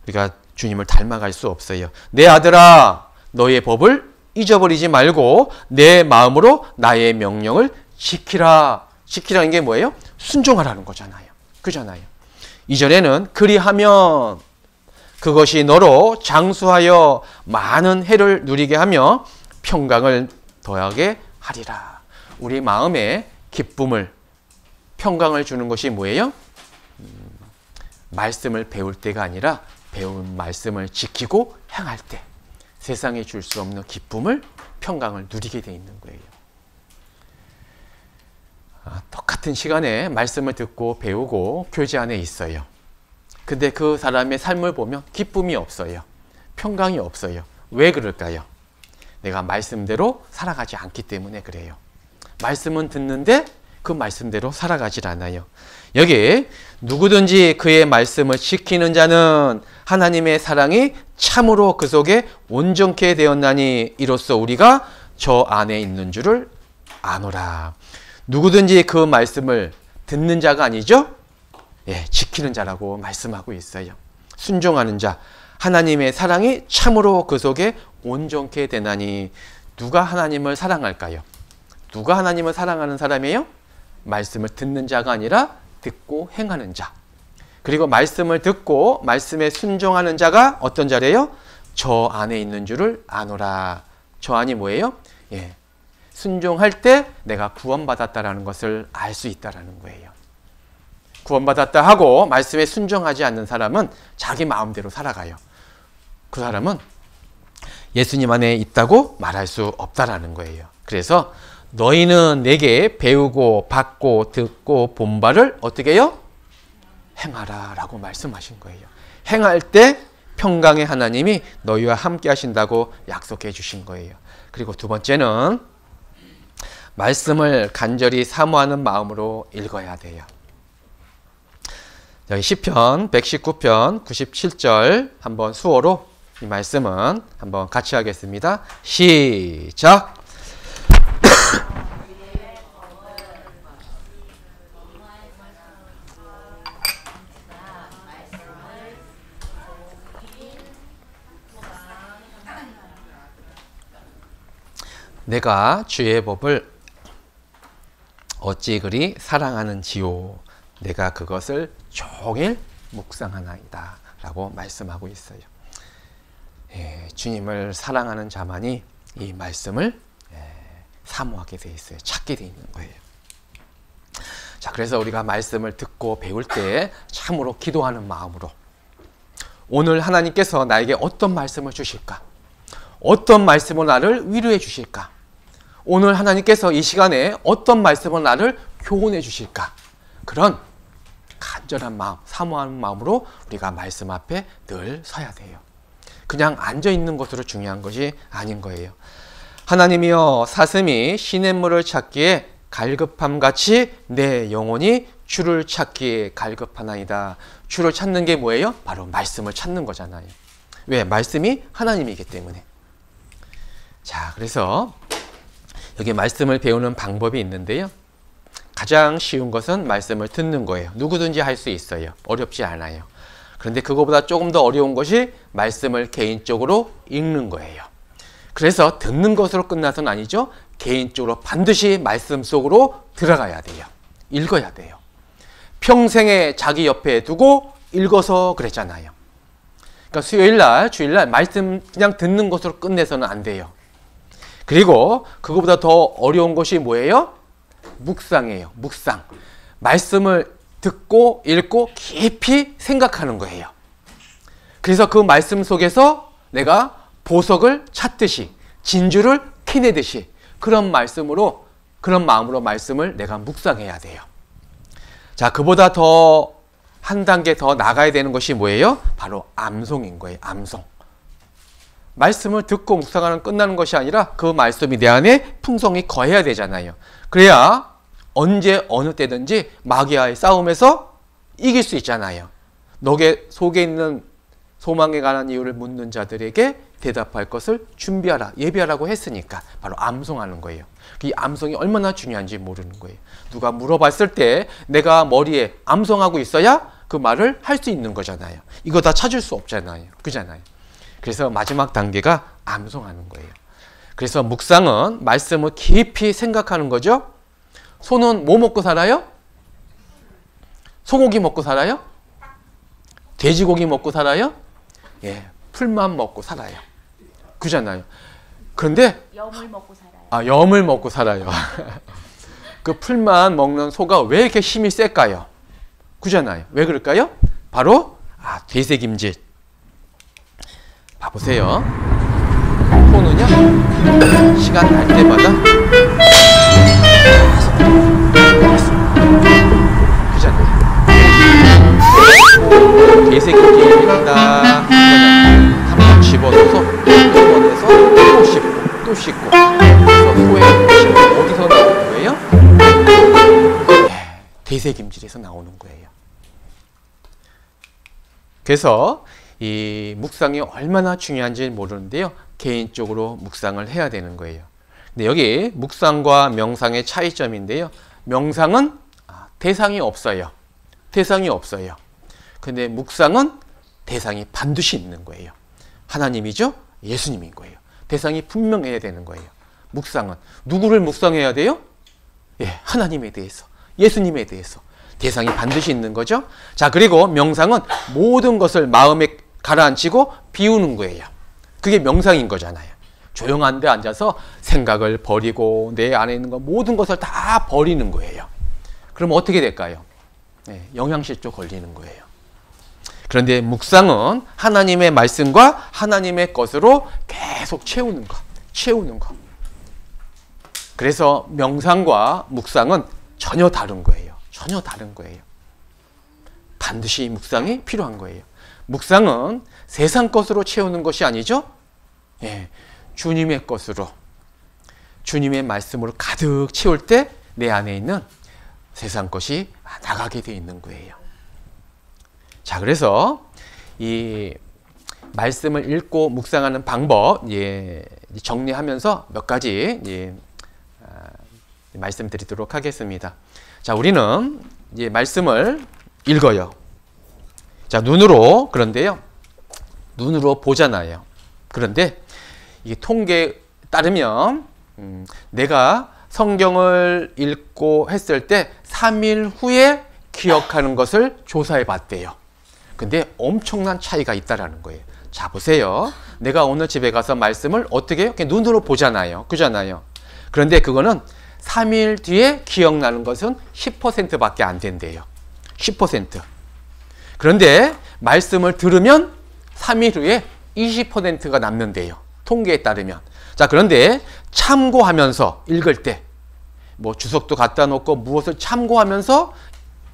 우리가 주님을 닮아갈 수 없어요. 내 아들아, 너의 법을 잊어버리지 말고 내 마음으로 나의 명령을 지키라. 지키라는 게 뭐예요? 순종하라는 거잖아요. 그잖아요. 2절에는 그리하면 그것이 너로 장수하여 많은 해를 누리게 하며 평강을 더하게 하리라. 우리 마음에 기쁨을, 평강을 주는 것이 뭐예요? 말씀을 배울 때가 아니라 배운 말씀을 지키고 행할 때 세상에 줄 수 없는 기쁨을, 평강을 누리게 돼 있는 거예요. 똑같은 시간에 말씀을 듣고 배우고 교제 안에 있어요. 근데 그 사람의 삶을 보면 기쁨이 없어요. 평강이 없어요. 왜 그럴까요? 내가 말씀대로 살아가지 않기 때문에 그래요. 말씀은 듣는데 그 말씀대로 살아가질 않아요. 여기 누구든지 그의 말씀을 지키는 자는 하나님의 사랑이 참으로 그 속에 온전케 되었나니 이로써 우리가 저 안에 있는 줄을 아노라. 누구든지 그 말씀을 듣는 자가 아니죠? 예, 지키는 자라고 말씀하고 있어요. 순종하는 자, 하나님의 사랑이 참으로 그 속에 온전케 되나니. 누가 하나님을 사랑할까요? 누가 하나님을 사랑하는 사람이에요? 말씀을 듣는 자가 아니라 듣고 행하는 자. 그리고 말씀을 듣고 말씀에 순종하는 자가 어떤 자래요? 저 안에 있는 줄을 아노라. 저 안이 뭐예요? 예, 순종할 때 내가 구원받았다라는 것을 알 수 있다라는 거예요. 구원받았다 하고 말씀에 순종하지 않는 사람은 자기 마음대로 살아가요. 그 사람은 예수님 안에 있다고 말할 수 없다라는 거예요. 그래서 너희는 내게 배우고 받고 듣고 본 바를 어떻게 해요? 행하라 라고 말씀하신 거예요. 행할 때 평강의 하나님이 너희와 함께 하신다고 약속해 주신 거예요. 그리고 두 번째는 말씀을 간절히 사모하는 마음으로 읽어야 돼요. 여기 시편 119편 97절 한번 수어로 이 말씀은 한번 같이 하겠습니다. 시작! 내가 주의 법을 어찌 그리 사랑하는지요. 내가 그것을 종일 묵상하나이다 라고 말씀하고 있어요. 예, 주님을 사랑하는 자만이 이 말씀을 사모하게 돼 있어요. 찾게 돼 있는 거예요. 자, 그래서 우리가 말씀을 듣고 배울 때 참으로 기도하는 마음으로 오늘 하나님께서 나에게 어떤 말씀을 주실까? 어떤 말씀으로 나를 위로해 주실까? 오늘 하나님께서 이 시간에 어떤 말씀으로 나를 교훈해 주실까? 그런 간절한 마음, 사모하는 마음으로 우리가 말씀 앞에 늘 서야 돼요. 그냥 앉아있는 것으로 중요한 것이 아닌 거예요. 하나님이여, 사슴이 시냇물을 찾기에 갈급함같이 내 영혼이 주를 찾기에 갈급하나이다. 주를 찾는 게 뭐예요? 바로 말씀을 찾는 거잖아요. 왜? 말씀이 하나님이기 때문에. 자, 그래서 여기 말씀을 배우는 방법이 있는데요. 가장 쉬운 것은 말씀을 듣는 거예요. 누구든지 할 수 있어요. 어렵지 않아요. 그런데 그거보다 조금 더 어려운 것이 말씀을 개인적으로 읽는 거예요. 그래서 듣는 것으로 끝나서는 아니죠. 개인적으로 반드시 말씀 속으로 들어가야 돼요. 읽어야 돼요. 평생에 자기 옆에 두고 읽어서 그랬잖아요. 그러니까 수요일날, 주일날 말씀 그냥 듣는 것으로 끝내서는 안 돼요. 그리고 그거보다 더 어려운 것이 뭐예요? 묵상이에요. 묵상. 말씀을 듣고 읽고 깊이 생각하는 거예요. 그래서 그 말씀 속에서 내가 보석을 찾듯이 진주를 캐내듯이 그런 말씀으로, 그런 마음으로 말씀을 내가 묵상해야 돼요. 자, 그보다 더 한 단계 더 나가야 되는 것이 뭐예요? 바로 암송인 거예요. 암송. 말씀을 듣고 묵상하는 끝나는 것이 아니라 그 말씀이 내 안에 풍성히 거해야 되잖아요. 그래야 언제 어느 때든지 마귀와의 싸움에서 이길 수 있잖아요. 너의 속에 있는 소망에 관한 이유를 묻는 자들에게 대답할 것을 준비하라, 예비하라고 했으니까 바로 암송하는 거예요. 이 암송이 얼마나 중요한지 모르는 거예요. 누가 물어봤을 때 내가 머리에 암송하고 있어야 그 말을 할 수 있는 거잖아요. 이거 다 찾을 수 없잖아요. 그잖아요. 그래서 마지막 단계가 암송하는 거예요. 그래서 묵상은 말씀을 깊이 생각하는 거죠. 소는 뭐 먹고 살아요? 소고기 먹고 살아요? 돼지고기 먹고 살아요? 예, 풀만 먹고 살아요. 그잖아요. 그런데 염을 먹고 살아요. 염을 먹고 살아요. 그 풀만 먹는 소가 왜 이렇게 힘이 셀까요? 그잖아요. 왜 그럴까요? 바로 되새김질. 봐보세요. 소는요, 시간 날 때마다 그잖아요. 되새김질입니다. 한번 집어넣어서 꺼내서 또 씻고 또 씻고. 그래서 소의 힘은 어디서 나오는 거예요? 되새김질에서 나오는 거예요. 그래서 이 묵상이 얼마나 중요한지 모르는데요. 개인적으로 묵상을 해야 되는 거예요. 근데 여기 묵상과 명상의 차이점인데요. 명상은 대상이 없어요. 대상이 없어요. 근데 묵상은 대상이 반드시 있는 거예요. 하나님이죠? 예수님인 거예요. 대상이 분명해야 되는 거예요. 묵상은. 누구를 묵상해야 돼요? 예, 하나님에 대해서, 예수님에 대해서. 대상이 반드시 있는 거죠. 자, 그리고 명상은 모든 것을 마음에 가라앉히고 비우는 거예요. 그게 명상인 거잖아요. 조용한 데 앉아서 생각을 버리고 내 안에 있는 거 모든 것을 다 버리는 거예요. 그럼 어떻게 될까요? 네, 영양실조 걸리는 거예요. 그런데 묵상은 하나님의 말씀과 하나님의 것으로 계속 채우는 것, 채우는 것. 그래서 명상과 묵상은 전혀 다른 거예요. 전혀 다른 거예요. 반드시 묵상이 필요한 거예요. 묵상은 세상 것으로 채우는 것이 아니죠. 예, 주님의 것으로, 주님의 말씀으로 가득 채울 때 내 안에 있는 세상 것이 나가게 되어 있는 거예요. 자, 그래서 이 말씀을 읽고 묵상하는 방법 정리하면서 몇 가지 말씀드리도록 하겠습니다. 자, 우리는 이제 말씀을 읽어요. 자, 눈으로, 그런데요, 눈으로 보잖아요. 그런데 이 통계에 따르면 내가 성경을 읽고 했을 때 3일 후에 기억하는 것을 조사해 봤대요. 근데 엄청난 차이가 있다라는 거예요. 자, 보세요. 내가 오늘 집에 가서 말씀을 어떻게 해요? 그냥 눈으로 보잖아요. 그잖아요. 그런데 그거는 3일 뒤에 기억나는 것은 10%밖에 안 된대요. 10%. 그런데 말씀을 들으면 3일 후에 20%가 남는데요. 통계에 따르면. 자, 그런데 참고하면서 읽을 때 뭐 주석도 갖다 놓고 무엇을 참고하면서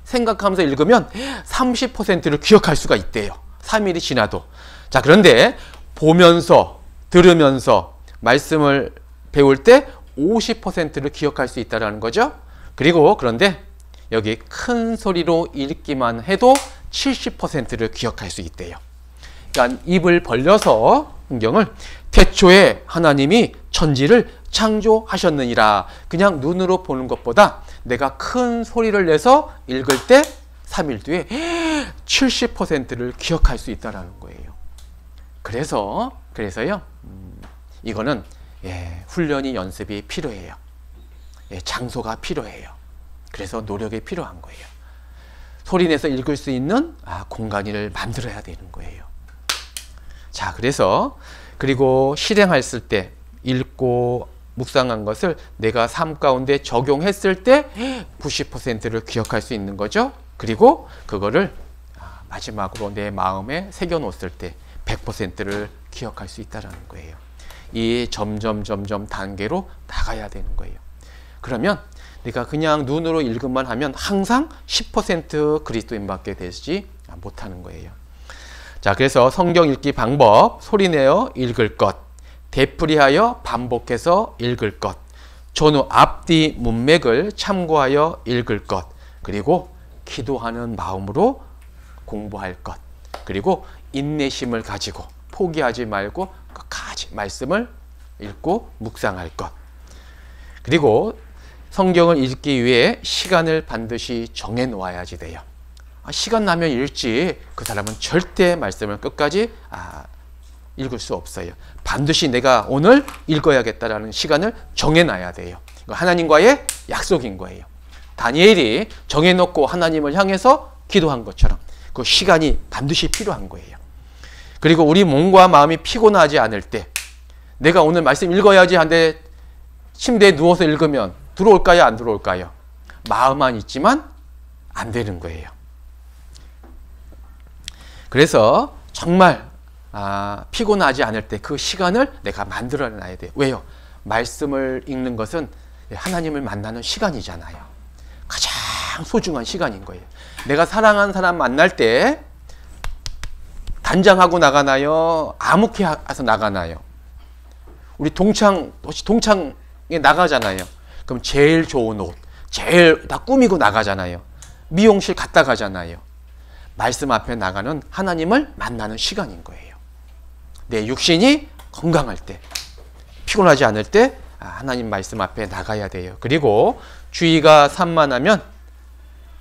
생각하면서 읽으면 30%를 기억할 수가 있대요. 3일이 지나도. 자, 그런데 보면서 들으면서 말씀을 배울 때 50%를 기억할 수 있다는 거죠. 그리고 그런데 여기 큰 소리로 읽기만 해도 70%를 기억할 수 있대요. 그러니까 입을 벌려서 성경을 태초에 하나님이 천지를 창조하셨느니라. 그냥 눈으로 보는 것보다 내가 큰 소리를 내서 읽을 때 3일 뒤에 70%를 기억할 수 있다는 거예요. 그래서요. 이거는 훈련이 연습이 필요해요. 장소가 필요해요. 그래서 노력이 필요한 거예요. 소리내서 읽을 수 있는 공간을 만들어야 되는 거예요. 자, 그리고 실행했을 때 읽고 묵상한 것을 내가 삶 가운데 적용했을 때 90%를 기억할 수 있는 거죠. 그리고 그거를 마지막으로 내 마음에 새겨놓았을 때 100%를 기억할 수 있다는 거예요. 이 점점 단계로 나가야 되는 거예요. 그러면 내가 그냥 눈으로 읽음만 하면 항상 10% 그리스도인밖에 되지 못하는 거예요. 자, 그래서 성경 읽기 방법, 소리내어 읽을 것, 되풀이하여 반복해서 읽을 것, 전후 앞뒤 문맥을 참고하여 읽을 것, 그리고 기도하는 마음으로 공부할 것, 그리고 인내심을 가지고 포기하지 말고 끝까지 말씀을 읽고 묵상할 것, 그리고 성경을 읽기 위해 시간을 반드시 정해 놓아야지 돼요. 시간 나면 읽지 그 사람은 절대 말씀을 끝까지 읽을 수 없어요. 반드시 내가 오늘 읽어야겠다라는 시간을 정해놔야 돼요. 하나님과의 약속인 거예요. 다니엘이 정해놓고 하나님을 향해서 기도한 것처럼 그 시간이 반드시 필요한 거예요. 그리고 우리 몸과 마음이 피곤하지 않을 때 내가 오늘 말씀 읽어야지 하는데 침대에 누워서 읽으면 들어올까요? 안 들어올까요? 마음만 있지만 안 되는 거예요. 그래서 정말 피곤하지 않을 때 그 시간을 내가 만들어놔야 돼요. 왜요? 말씀을 읽는 것은 하나님을 만나는 시간이잖아요. 가장 소중한 시간인 거예요. 내가 사랑하는 사람 만날 때 단장하고 나가나요? 아무렇게 해서 나가나요? 우리 동창에 나가잖아요. 그럼 제일 좋은 옷, 제일 다 꾸미고 나가잖아요. 미용실 갔다 가잖아요. 말씀 앞에 나가는 하나님을 만나는 시간인 거예요. 내 육신이 건강할 때, 피곤하지 않을 때 하나님 말씀 앞에 나가야 돼요. 그리고 주의가 산만하면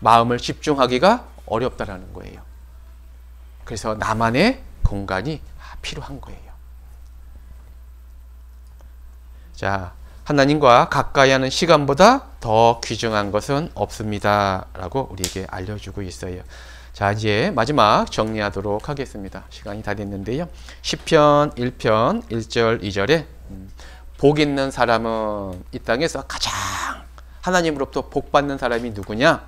마음을 집중하기가 어렵다라는 거예요. 그래서 나만의 공간이 필요한 거예요. 자, 하나님과 가까이 하는 시간보다 더 귀중한 것은 없습니다 라고 우리에게 알려주고 있어요. 자, 이제 마지막 정리하도록 하겠습니다. 시간이 다 됐는데요. 시편 1편 1절 2절에 복 있는 사람은 이 땅에서 가장 하나님으로부터 복 받는 사람이 누구냐?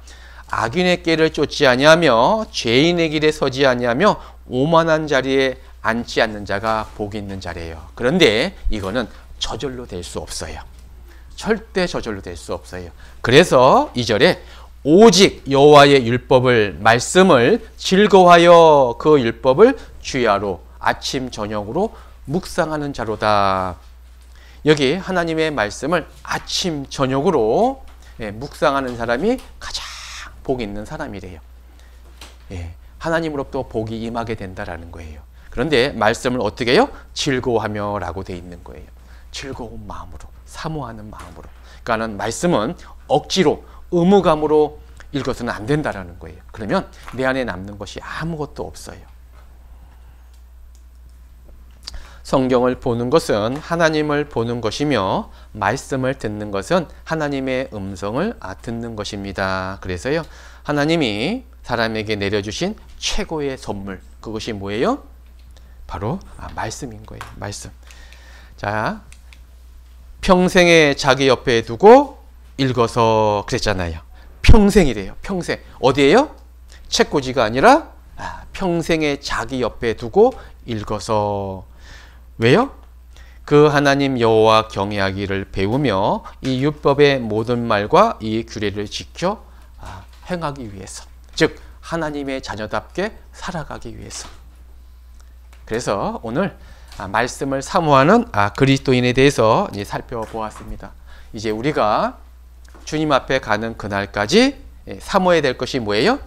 악인의 길을 쫓지 아니하며 죄인의 길에 서지 아니하며 오만한 자리에 앉지 않는 자가 복 있는 자래요. 그런데 이거는 저절로 될 수 없어요. 절대 저절로 될 수 없어요. 그래서 2절에 오직 여호와의 율법을 말씀을 즐거워하여 그 율법을 주야로 아침 저녁으로 묵상하는 자로다. 여기 하나님의 말씀을 아침 저녁으로 묵상하는 사람이 가장 복 있는 사람이래요. 하나님으로부터 복이 임하게 된다라는 거예요. 그런데 말씀을 어떻게 해요? 즐거워하며 라고 돼 있는 거예요. 즐거운 마음으로, 사모하는 마음으로. 그러니까는 말씀은 억지로 의무감으로 읽어서는 안 된다라는 거예요. 그러면 내 안에 남는 것이 아무것도 없어요. 성경을 보는 것은 하나님을 보는 것이며 말씀을 듣는 것은 하나님의 음성을 듣는 것입니다. 그래서요, 하나님이 사람에게 내려주신 최고의 선물, 그것이 뭐예요? 바로 말씀인 거예요. 말씀. 자, 평생에 자기 옆에 두고 읽어서 그랬잖아요. 평생이래요. 평생. 어디에요? 책꽂이가 아니라 평생에 자기 옆에 두고 읽어서. 왜요? 그 하나님 여호와 경외하기를 배우며 이 율법의 모든 말과 이 규례를 지켜 행하기 위해서. 즉 하나님의 자녀답게 살아가기 위해서. 그래서 오늘 말씀을 사모하는 그리스도인에 대해서 이제 살펴보았습니다. 이제 우리가 주님 앞에 가는 그날까지 사모해야 될 것이 뭐예요?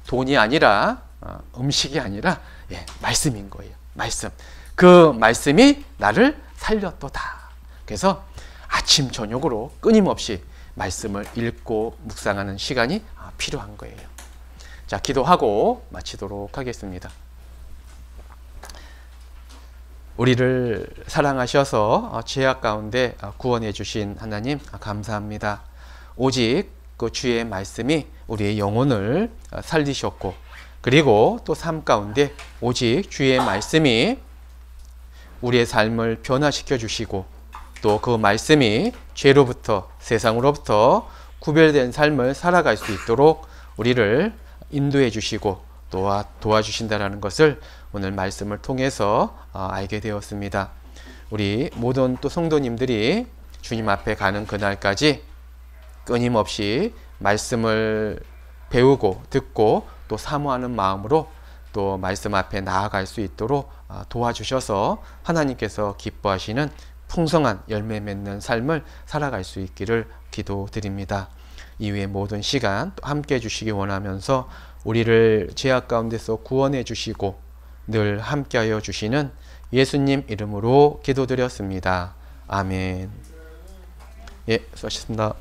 돈이 아니라 음식이 아니라 말씀인 거예요. 말씀. 그 말씀이 나를 살렸도다. 그래서 아침 저녁으로 끊임없이 말씀을 읽고 묵상하는 시간이 필요한 거예요. 자, 기도하고 마치도록 하겠습니다. 우리를 사랑하셔서 죄악 가운데 구원해 주신 하나님 감사합니다. 오직 그 주의 말씀이 우리의 영혼을 살리셨고, 그리고 또 삶 가운데 오직 주의 말씀이 우리의 삶을 변화시켜 주시고, 또 그 말씀이 죄로부터 세상으로부터 구별된 삶을 살아갈 수 있도록 우리를 인도해 주시고 도와주신다라는 것을 오늘 말씀을 통해서 알게 되었습니다. 우리 모든 또 성도님들이 주님 앞에 가는 그날까지 끊임없이 말씀을 배우고 듣고 또 사모하는 마음으로 또 말씀 앞에 나아갈 수 있도록 도와주셔서 하나님께서 기뻐하시는 풍성한 열매 맺는 삶을 살아갈 수 있기를 기도드립니다. 이후의 모든 시간 함께 해주시기 원하면서 우리를 죄악 가운데서 구원해 주시고 늘 함께하여 주시는 예수님 이름으로 기도드렸습니다. 아멘. 예, 수고하셨습니다.